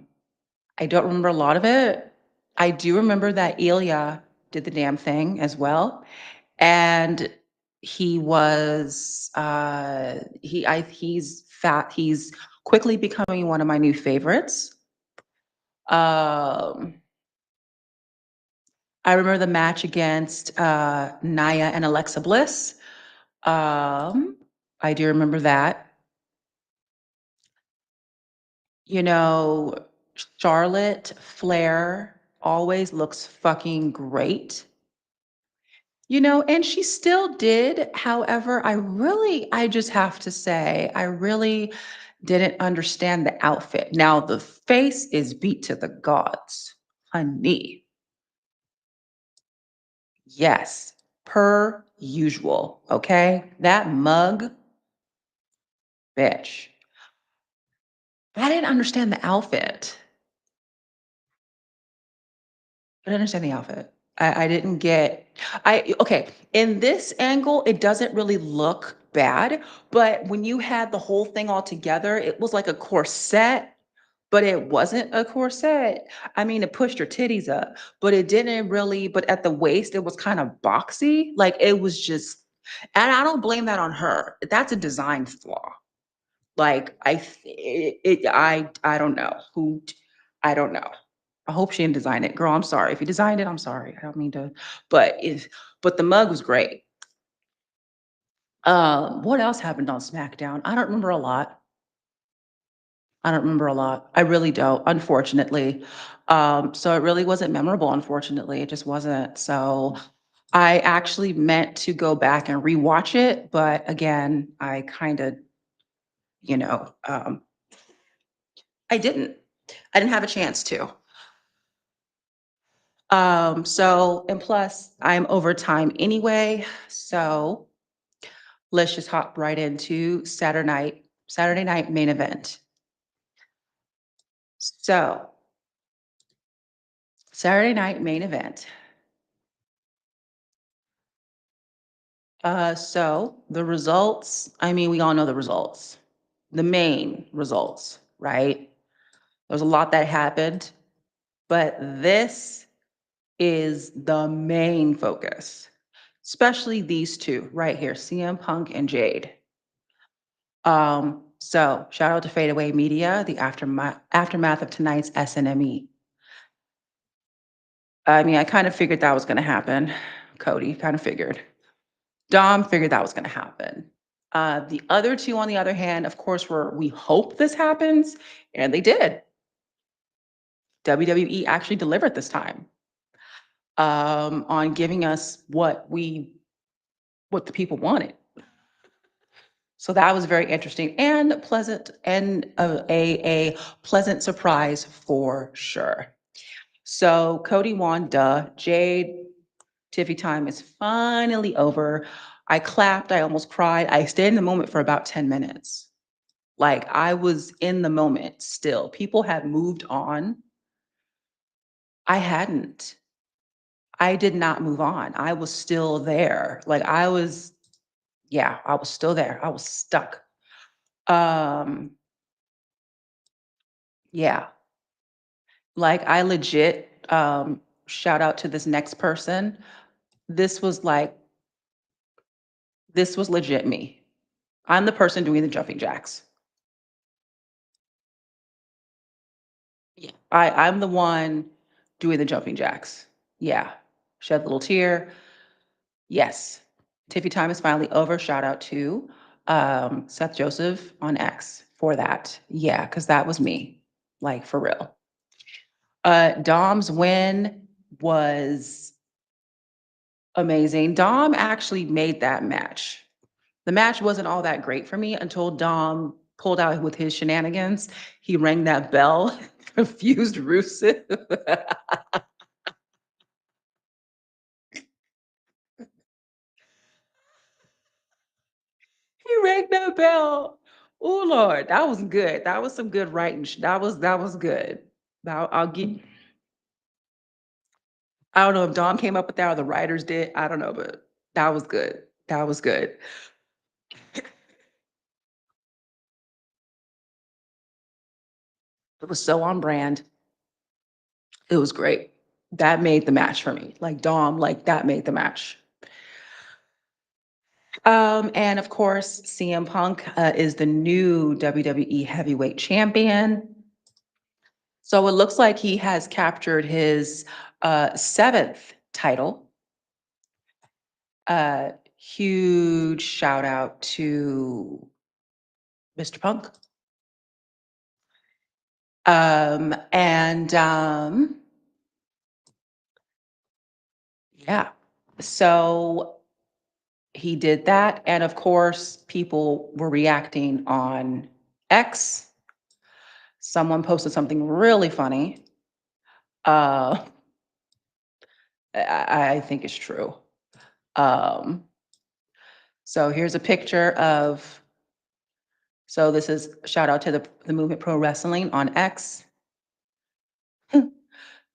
don't remember a lot of it. I do remember that Ilya did the damn thing as well. And he was he's fat, he's quickly becoming one of my new favorites. I remember the match against Nia and Alexa Bliss. I do remember that. You know, Charlotte Flair always looks fucking great. You know, and she still did. However, I just have to say, I really didn't understand the outfit. Now, the face is beat to the gods, honey. Yes, per usual. Okay. That mug, bitch. I didn't understand the outfit. I didn't understand the outfit. I didn't get, okay, in this angle, it doesn't really look bad, but when you had the whole thing all together, it was like a corset, but it wasn't a corset. I mean, it pushed your titties up, but it didn't really, but at the waist, it was kind of boxy. Like it was just, and I don't blame that on her. That's a design flaw. Like I don't know who, I don't know. I hope she didn't design it. Girl, I'm sorry. If you designed it, I'm sorry. I don't mean to, but the mug was great. What else happened on SmackDown? I don't remember a lot. I don't remember a lot. I really don't, unfortunately. So it really wasn't memorable, unfortunately. It just wasn't. So I actually meant to go back and rewatch it, but again, I kind of, you know, I didn't have a chance to. And plus I'm over time anyway, so let's just hop right into Saturday night main event. So, Saturday night main event. So the results, I mean, we all know the results, the main results, right? There's a lot that happened, but this is the main focus, especially these two right here, CM Punk and Jade. So shout out to Fadeaway Media, the aftermath of tonight's SNME. I mean, I kind of figured that was going to happen. Cody kind of figured. Dom figured that was going to happen. The other two, on the other hand, of course, we hope this happens, and they did. WWE actually delivered this time on giving us what the people wanted. So that was very interesting and pleasant, and a pleasant surprise for sure. So Cody won, duh. Jade, Tiffy time is finally over. I clapped, I almost cried. I stayed in the moment for about 10 minutes. Like I was in the moment still. People had moved on. I hadn't. I did not move on. I was still there. Like I was still there. I was stuck. Um, yeah. Like I legit, shout out to this next person. This was legit me. I'm the person doing the jumping jacks. Yeah. I'm the one doing the jumping jacks. Yeah. Shed a little tear. Yes. Tiffy time is finally over. Shout out to Seth Joseph on X for that. Yeah, because that was me. Like for real. Dom's win was amazing. Dom actually made that match. The match wasn't all that great for me until Dom pulled out with his shenanigans. He rang that bell, confused Rusev. He rang that bell. Oh Lord, that was good. That was some good writing. That was good. Now I'll get. I don't know if Dom came up with that or the writers did. I don't know, but that was good. That was good. It was so on brand. It was great. That made the match for me. Like Dom, like that made the match. And of course, CM Punk is the new WWE Heavyweight Champion. So it looks like he has captured his seventh title. Huge shout out to Mr. Punk. Yeah, so he did that. And of course, people were reacting on X. Someone posted something really funny. I think it's true. So here's a picture of, so this is shout out to the Movement Pro Wrestling on X.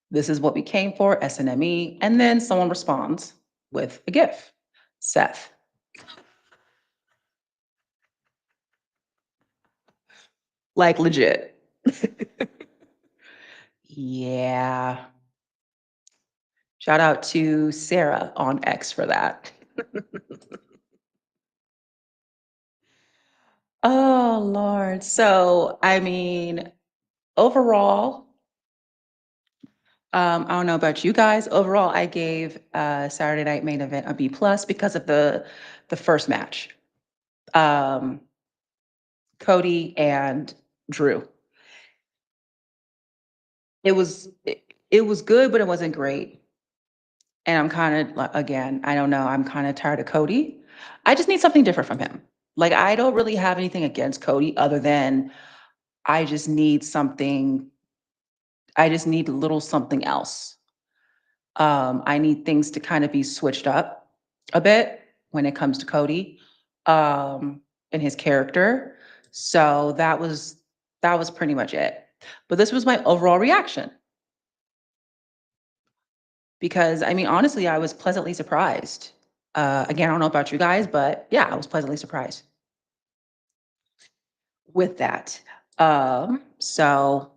This is what we came for, SNME. And then someone responds with a GIF, Seth. Like legit. Yeah. Shout out to Sarah on X for that. Oh, Lord. So, I mean, overall, I don't know about you guys. Overall, I gave Saturday Night Main Event a B+ because of the first match. Cody and Drew. It was good, but it wasn't great. And I'm kind of, again, I don't know, I'm kind of tired of Cody. I just need something different from him. Like, I don't really have anything against Cody other than I just need something, I just need a little something else. I need things to kind of be switched up a bit when it comes to Cody, and his character. So that was pretty much it. But this was my overall reaction because I mean, honestly, I was pleasantly surprised. Again, I don't know about you guys, but yeah, I was pleasantly surprised with that. So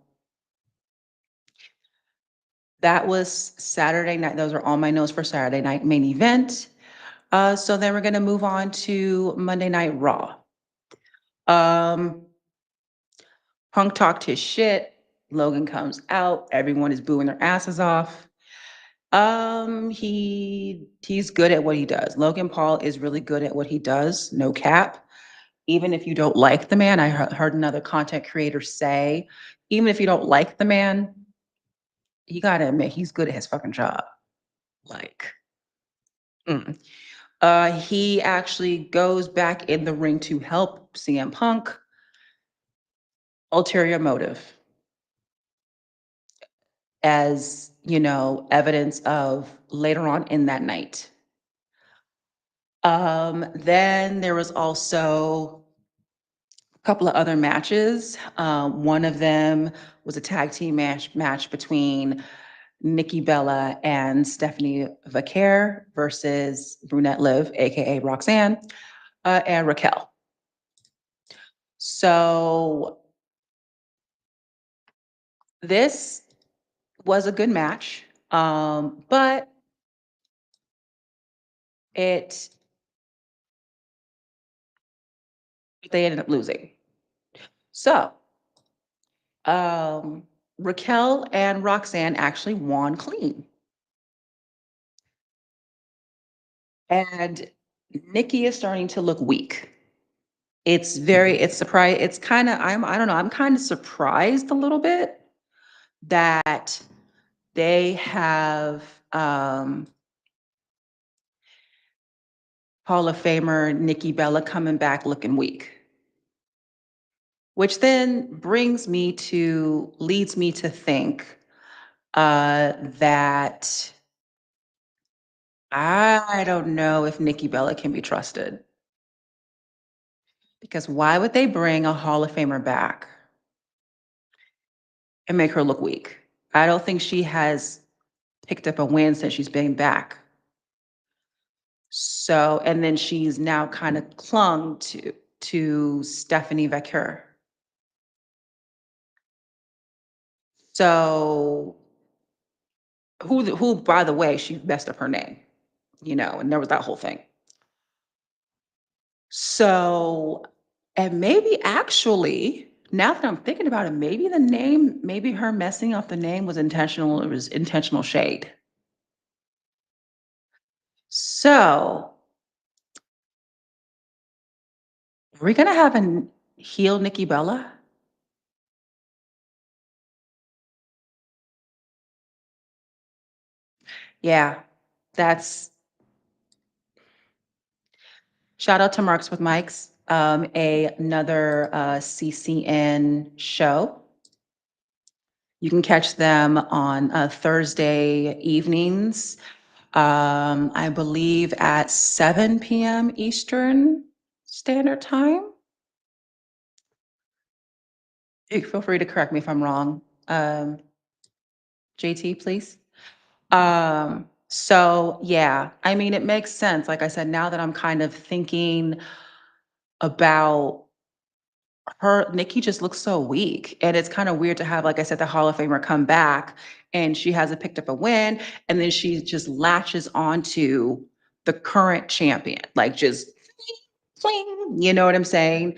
that was Saturday night. Those are all my notes for Saturday night main event. So then we're gonna move on to Monday Night Raw. Um, Punk talked his shit. Logan comes out. Everyone is booing their asses off. He's good at what he does. Logan Paul is really good at what he does. No cap. Even if you don't like the man, I heard another content creator say, even if you don't like the man, you gotta admit he's good at his fucking job. Like, mm. He actually goes back in the ring to help CM Punk. Ulterior motive, as you know, evidence of later on in that night. Then there was also a couple of other matches. One of them was a tag team match between Nikki Bella and Stephanie Vaquer versus Brunette Liv, aka Roxanne, and Raquel. So this was a good match, but it they ended up losing. So um, Raquel and Roxanne actually won clean, and Nikki is starting to look weak. It's surprised. It's kind of I don't know. I'm kind of surprised a little bit that they have Hall of Famer Nikki Bella coming back looking weak. Which then leads me to think that I don't know if Nikki Bella can be trusted. Because why would they bring a Hall of Famer back and make her look weak? I don't think she has picked up a win since she's been back. So, and then she's now kind of clung to Stephanie Vaquer. So, who by the way, she messed up her name, and there was that whole thing. So, and maybe actually, now that I'm thinking about it, maybe her messing up the name was intentional. It was intentional shade. So, are we gonna have a heel Nikki Bella? Yeah, that's shout out to Marks with Mikes, another CCN show. You can catch them on Thursday evenings, I believe at 7 p.m. Eastern Standard Time. Feel free to correct me if I'm wrong. JT, please. So yeah, I mean, it makes sense. Like I said, now that I'm kind of thinking about her, Nikki just looks so weak. And it's kind of weird to have, like I said, the Hall of Famer come back and she hasn't picked up a win. And then she just latches onto the current champion, like just fling, you know what I'm saying?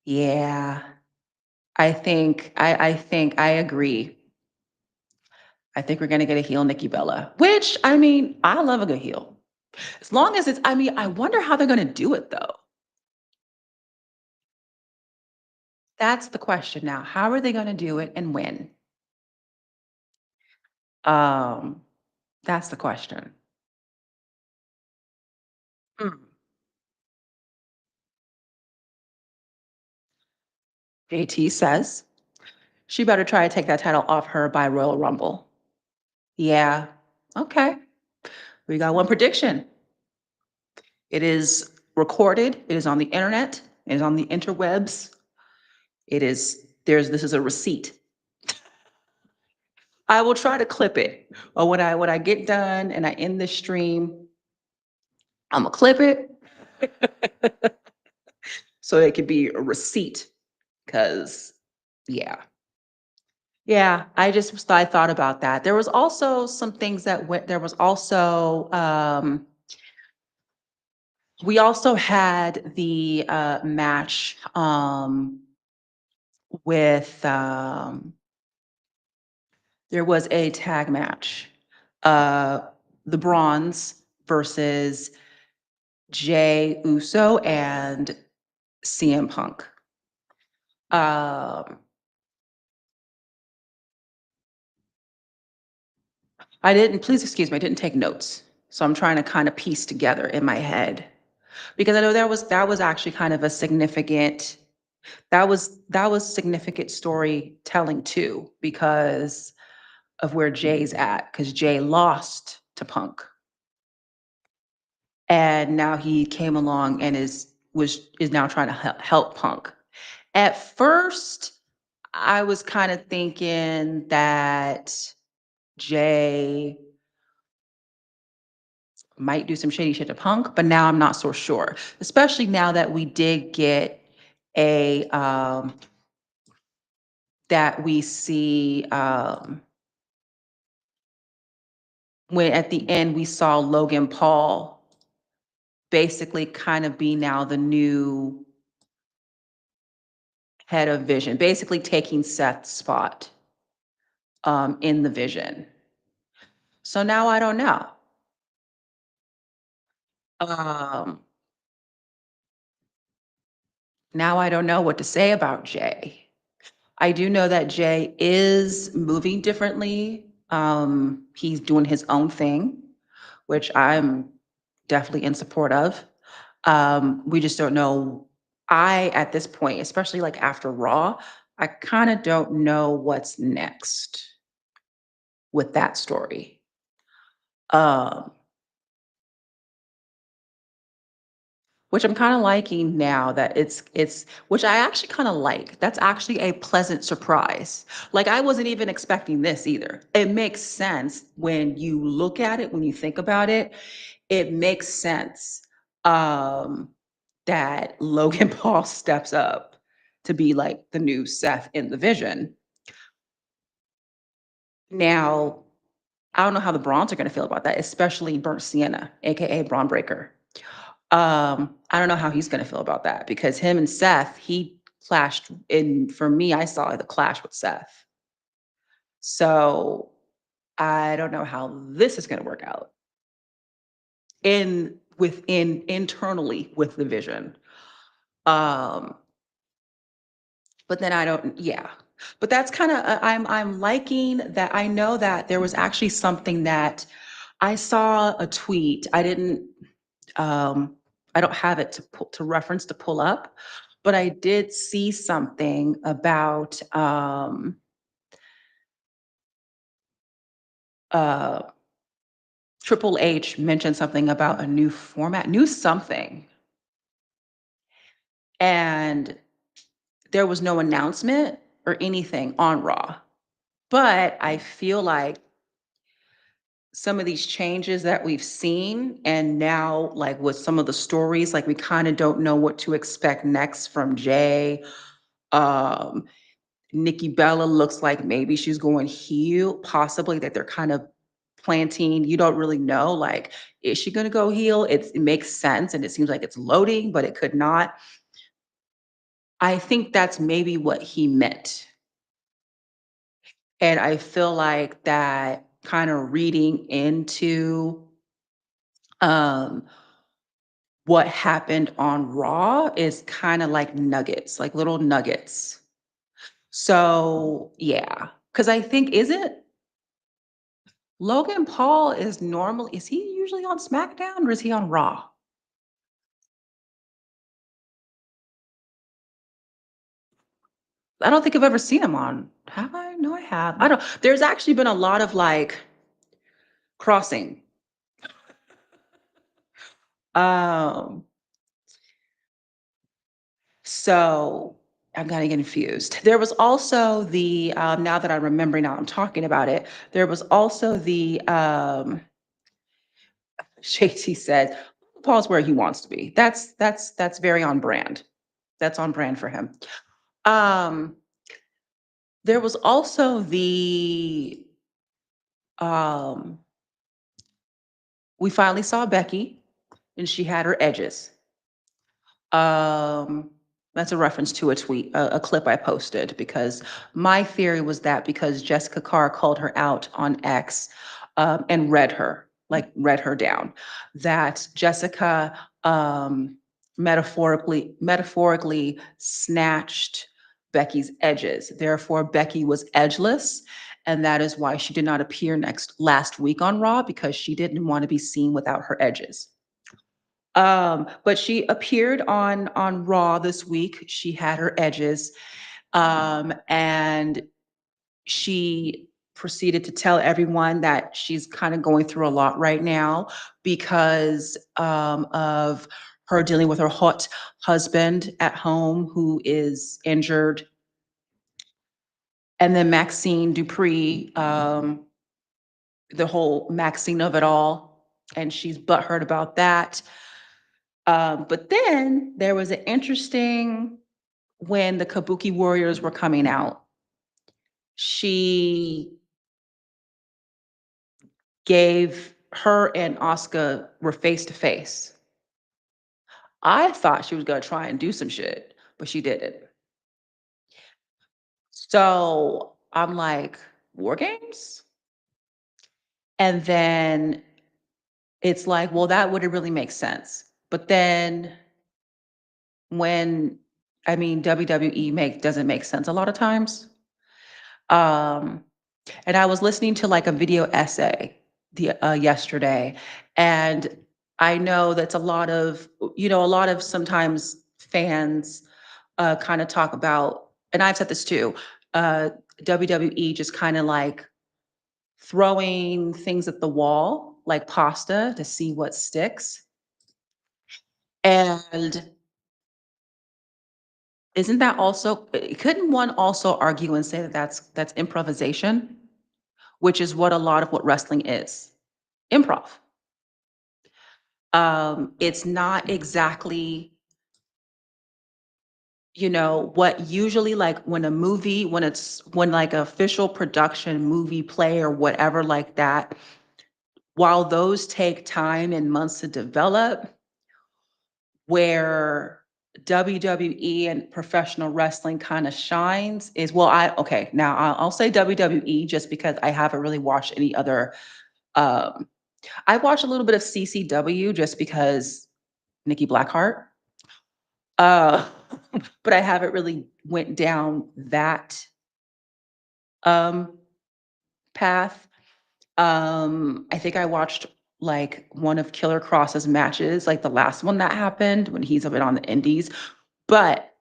Yeah, I think I agree. I think we're gonna get a heel Nikki Bella, which I mean, I love a good heel. As long as I mean, I wonder how they're gonna do it though. That's the question now. How are they gonna do it and when? Um, that's the question. Mm. JT says she better try to take that title off her by Royal Rumble. Yeah. Okay. We got one prediction. It is recorded. It is on the internet. It is on the interwebs. This is a receipt. I will try to clip it. Or when I get done and I end the stream, I'm gonna clip it so it could be a receipt. Cause yeah. Yeah, I thought about that. There was also some things that went, there was also, we also had the match with, there was a tag match, uh, the Bronze versus Jay Uso and CM Punk. Um, please excuse me, I didn't take notes. So I'm trying to kind of piece together in my head because I know that was actually kind of a significant, that was significant storytelling too, because of where Jay's at, because Jay lost to Punk. And now he came along and is now trying to help Punk. At first, I was kind of thinking that Jay might do some shady shit to Punk, but now I'm not so sure. Especially now that we did get a that we see when at the end we saw Logan Paul basically kind of be now the new head of Vision, basically taking Seth's spot in the Vision. So now I don't know. Um, Now I don't know what to say about Jay. I do know that Jay is moving differently. He's doing his own thing, which I'm definitely in support of. We just don't know. At this point, especially like after Raw, I kind of don't know what's next with that story. Um, which I'm kind of liking now that which I actually kind of like. That's actually a pleasant surprise. Like I wasn't even expecting this either. It makes sense when you look at it, when you think about it, it makes sense that Logan Paul steps up to be like the new Seth in the Vision. Now, I don't know how the Brawns are going to feel about that, especially Burnt Sienna, aka Braun Breaker. I don't know how he's gonna feel about that because him and Seth, he clashed in, for me, I saw the clash with Seth. So I don't know how this is gonna work out internally with the Vision. Um, but then I don't, yeah. But that's kind of, I'm liking that. I know that there was actually something that I saw a tweet. I don't have it to reference to pull up, but I did see something about uh, Triple H mentioned something about a new format, new something, and there was no announcement or anything on Raw. But I feel like some of these changes that we've seen, and now like with some of the stories, like we kind of don't know what to expect next from Jay. Um, Nikki Bella looks like maybe she's going heel, possibly that they're kind of planting. You don't really know, like, is she going to go heel? It makes sense and it seems like it's loading, but it could not. I think that's maybe what he meant. And I feel like that kind of reading into um, what happened on Raw is kind of like nuggets, like little nuggets. So yeah, because I think, isn't Logan Paul is he usually on SmackDown or is he on Raw? I don't think I've ever seen him on. Have I? No, I have. I don't. There's actually been a lot of like crossing. Um, so I'm kind of getting confused. There was also the, now that I'm remembering, now I'm talking about it, there was also the, JT said, Paul's where he wants to be. That's very on brand. That's on brand for him. Um, there was also the, we finally saw Becky and she had her edges. Um, that's a reference to a tweet, a clip I posted, because my theory was that because Jessica Carr called her out on X, and read her down, that Jessica, metaphorically snatched Becky's edges. Therefore, Becky was edgeless. And that is why she did not appear last week on Raw, because she didn't want to be seen without her edges. But she appeared on Raw this week. She had her edges, and she proceeded to tell everyone that she's kind of going through a lot right now because of her dealing with her hot husband at home who is injured. And then Maxine Dupree, the whole Maxine of it all, and she's butthurt about that. But then there was an interesting, when the Kabuki Warriors were coming out, she her and Asuka were face to face. I thought she was gonna try and do some shit, but she didn't. So I'm like, War Games? And then it's like, well, that wouldn't really make sense. But then WWE doesn't make sense a lot of times. And I was listening to like a video essay yesterday, and I know that's a lot of sometimes fans kind of talk about, and I've said this too, WWE just kind of like throwing things at the wall like pasta to see what sticks. And isn't that also, couldn't one also argue and say that that's improvisation, which is what a lot of what wrestling is, improv. It's not exactly, what usually, like when a movie, when like official production movie play or whatever like that, while those take time and months to develop, where WWE and professional wrestling kind of shines is, well, now I'll say WWE just because I haven't really watched any other. I watched a little bit of CCW just because Nikki Blackheart. Uh, but I haven't really went down that path. I think I watched like one of Killer Cross's matches, like the last one that happened when he's been on the indies. But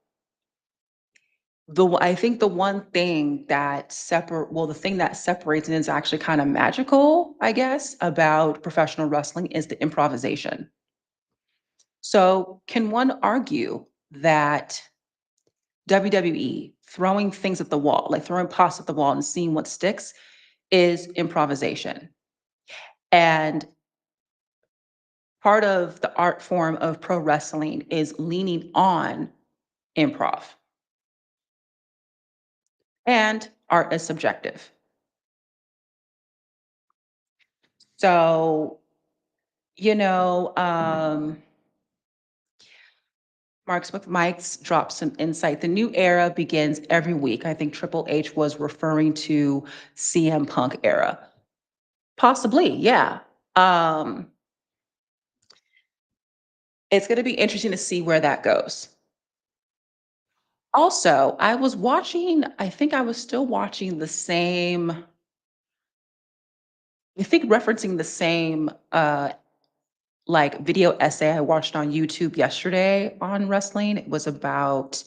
I think the one thing that the thing that separates and is actually kind of magical, I guess, about professional wrestling is the improvisation. So can one argue that WWE throwing things at the wall, like throwing pasta at the wall and seeing what sticks, is improvisation? And part of the art form of pro wrestling is leaning on improv. And art is subjective. So, Mike's dropped some insight. The new era begins every week. I think Triple H was referring to CM Punk era. Possibly, yeah. It's going to be interesting to see where that goes. Also, I think I was still watching the same, I think referencing the same like video essay I watched on YouTube yesterday on wrestling. It was about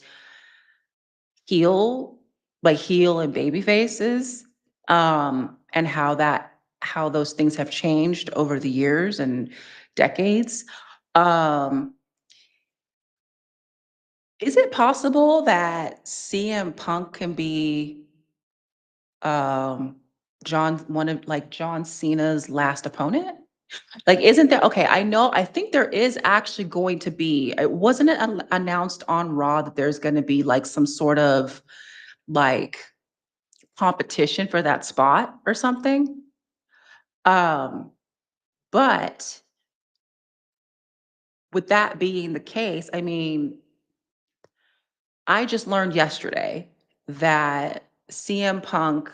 heel and baby faces, and how how those things have changed over the years and decades. Um, is it possible that CM Punk can be um John Cena's last opponent? Like, isn't there okay, I think there is actually going to be, wasn't it announced on Raw that there's gonna be like some sort of like competition for that spot or something? Um, but with that being the case, I mean, I just learned yesterday that CM Punk,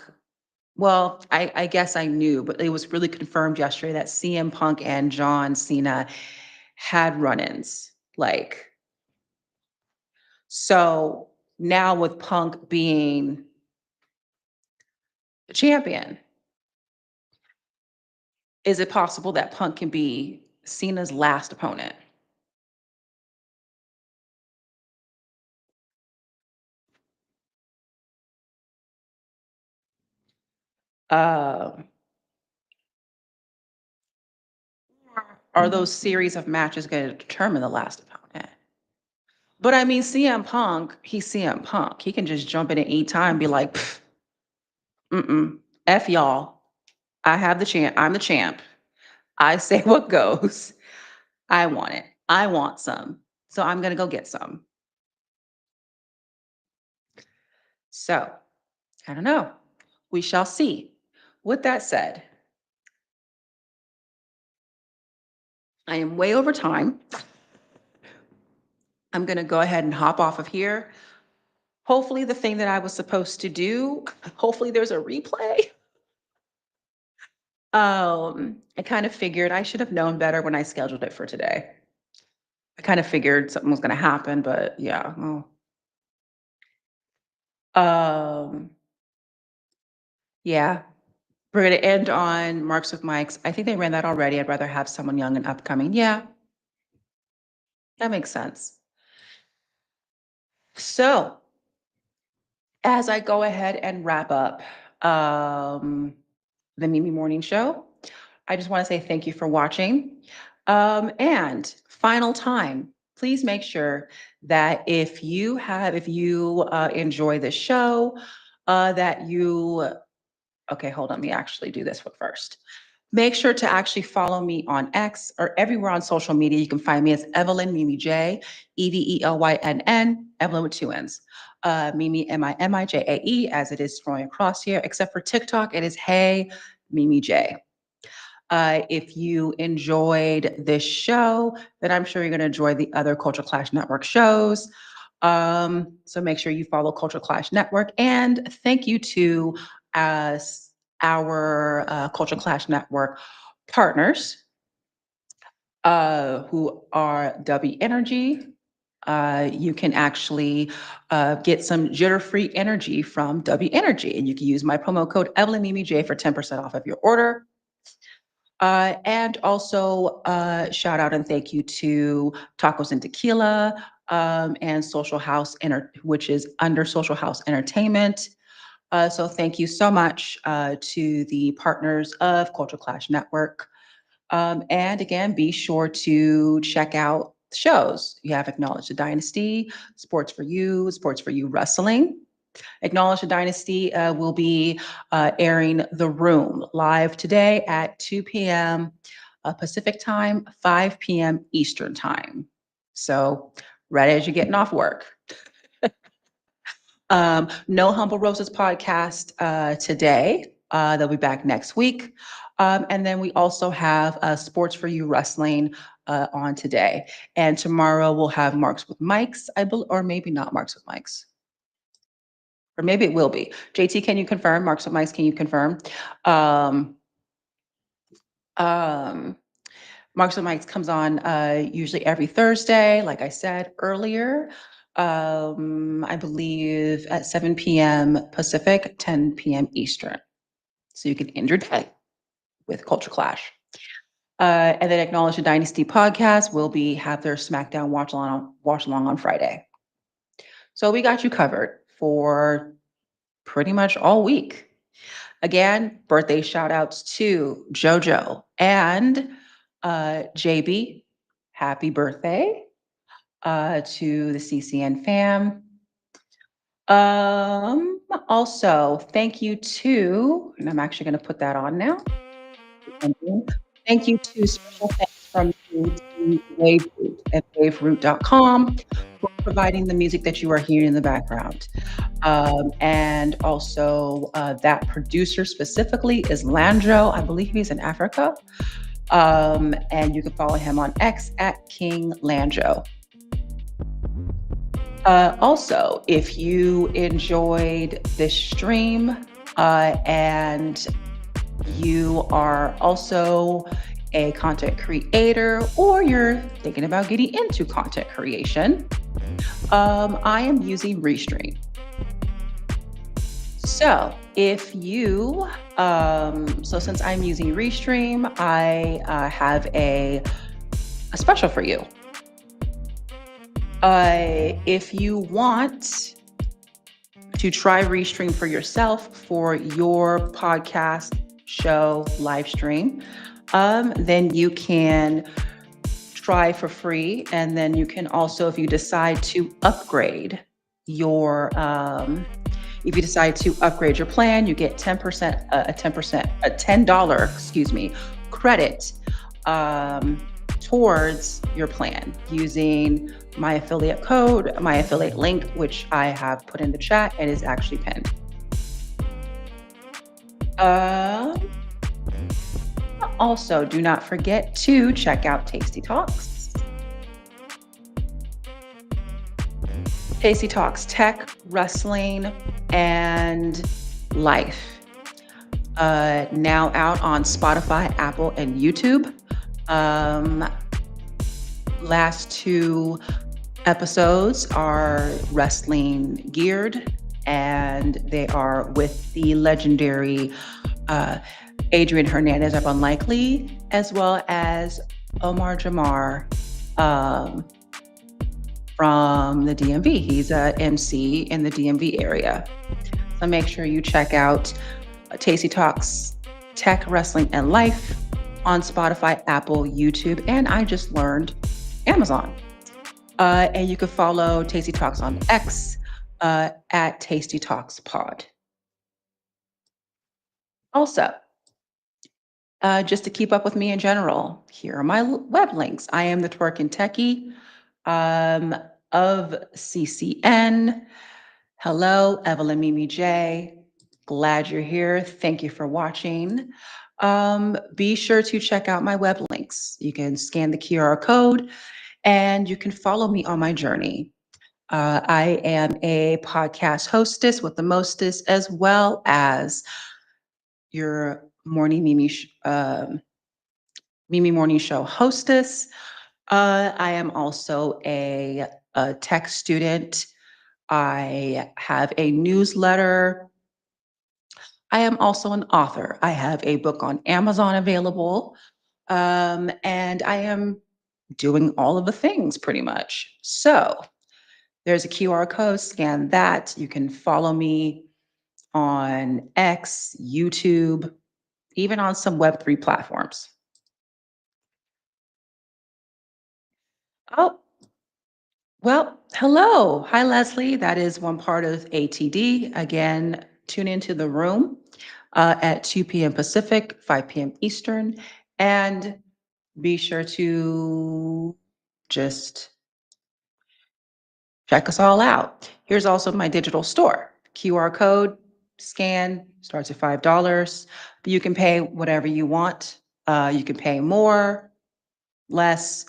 well, I guess I knew, but it was really confirmed yesterday that CM Punk and John Cena had run-ins. Like, so now with Punk being the champion, is it possible that Punk can be Cena's last opponent? Um, are those series of matches going to determine the last opponent? But I mean, CM Punk, he's CM Punk. He can just jump in at any time and be like, "Pff, mm-mm, F y'all. I have the champ. I'm the champ. I say what goes. I want it. I want some. So I'm going to go get some." So I don't know. We shall see. With that said, I am way over time. I'm going to go ahead and hop off of here. Hopefully, the thing that I was supposed to do, hopefully, there's a replay. I kind of figured I should have known better when I scheduled it for today. I kind of figured something was going to happen, but yeah. Well, um, yeah. We're going to end on Marks with Mikes. I think they ran that already. I'd rather have someone young and upcoming. Yeah, that makes sense. So, as I go ahead and wrap up the Mimi Morning Show, I just want to say thank you for watching. And final time, please make sure that if you enjoy the show, that you, okay, hold on, let me actually do this one first. Make sure to actually follow me on X or everywhere on social media. You can find me as Evelyn Mimi J, EVELYNN, Evelyn with two N's. Mimi MIMIJAE, as it is scrolling across here, except for TikTok, it is Hey Mimi J. If you enjoyed this show, then I'm sure you're going to enjoy the other Culture Clash Network shows. So make sure you follow Culture Clash Network. And thank you to our Culture Clash Network partners who are W Energy. You can actually get some jitter-free energy from W Energy, and you can use my promo code EvelynMimiJ for 10% off of your order. And also shout out and thank you to Tacos and Tequila and Social House, which is under Social House Entertainment. So thank you so much to the partners of Culture Clash Network. And again, be sure to check out the shows. You have Acknowledge the Dynasty, Sports for You Wrestling. Acknowledge the Dynasty will be airing The Room live today at 2 p.m. Pacific time, 5 p.m. Eastern time. So right as you're getting off work. No Humble Roses podcast today. They'll be back next week. And then we also have Sports for You Wrestling on today. And tomorrow we'll have Marks with Mikes, I believe, or maybe not Marks with Mikes. Or maybe it will be. JT, can you confirm? Marks with Mikes, can you confirm? Marks with Mikes comes on usually every Thursday, like I said earlier. I believe at 7 p.m. Pacific, 10 p.m. Eastern. So you can end your day with Culture Clash. And then Acknowledge the Dynasty podcast will have their SmackDown watch along on Friday. So we got you covered for pretty much all week. Again, birthday shout outs to JoJo and JB. Happy birthday to the CCN fam. Also, thank you to, and I'm actually going to put that on now. Thank you to special thanks from me to Waveroot at waveroot.com for providing the music that you are hearing in the background. And also, that producer specifically is Landro. I believe he's in Africa. And you can follow him on X at King Landro. Also, if you enjoyed this stream and you are also a content creator or you're thinking about getting into content creation, I am using Restream. So if you, since I'm using Restream, I have a special for you. If you want to try Restream for yourself for your podcast show live stream, then you can try for free. And then you can also, if you decide to upgrade your, if you decide to upgrade your plan, you get a $10 credit towards your plan using my affiliate code, my affiliate link, which I have put in the chat and is actually pinned. Also, do not forget to check out Tasty Talks. Tasty Talks, tech, wrestling, and life. Now out on Spotify, Apple, and YouTube. Last two episodes are wrestling geared, and they are with the legendary Adrian Hernandez of Unlikely, as well as Omar Jamar from the DMV. He's a MC in the DMV area. So make sure you check out Tasty Talks, Tech, Wrestling, and Life on Spotify, Apple, YouTube, and I just learned Amazon. And you can follow Tasty Talks on X at Tasty Talks Pod. Also, just to keep up with me in general, here are my web links. I am the Twerkin' Techie of CCN. Hello, Evelyn Mimi J. Glad you're here. Thank you for watching. Be sure to check out my web links. You can scan the QR code and you can follow me on my journey. I am a podcast hostess with the mostest, as well as your morning Mimi Morning Show hostess. I am also a tech student. I have a newsletter. I am also an author. I have a book on Amazon available. And I am doing all of the things pretty much. So there's a QR code, scan that. You can follow me on X, YouTube, even on some Web3 platforms. Oh, well, hello. Hi, Leslie. That is one part of ATD. Again, tune into the room at 2 p.m. Pacific, 5 p.m. Eastern, and be sure to just check us all out. Here's also my digital store. QR code, scan, starts at $5. But you can pay whatever you want. You can pay more, less.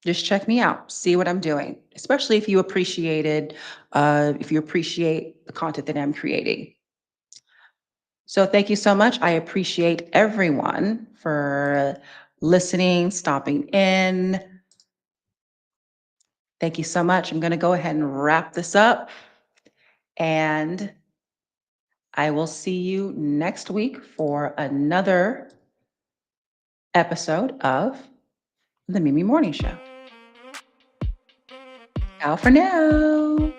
Just check me out, see what I'm doing, especially if you appreciate the content that I'm creating. So thank you so much. I appreciate everyone for listening, stopping in. Thank you so much. I'm going to go ahead and wrap this up, and I will see you next week for another episode of the Mimi Morning Show. Ciao for now.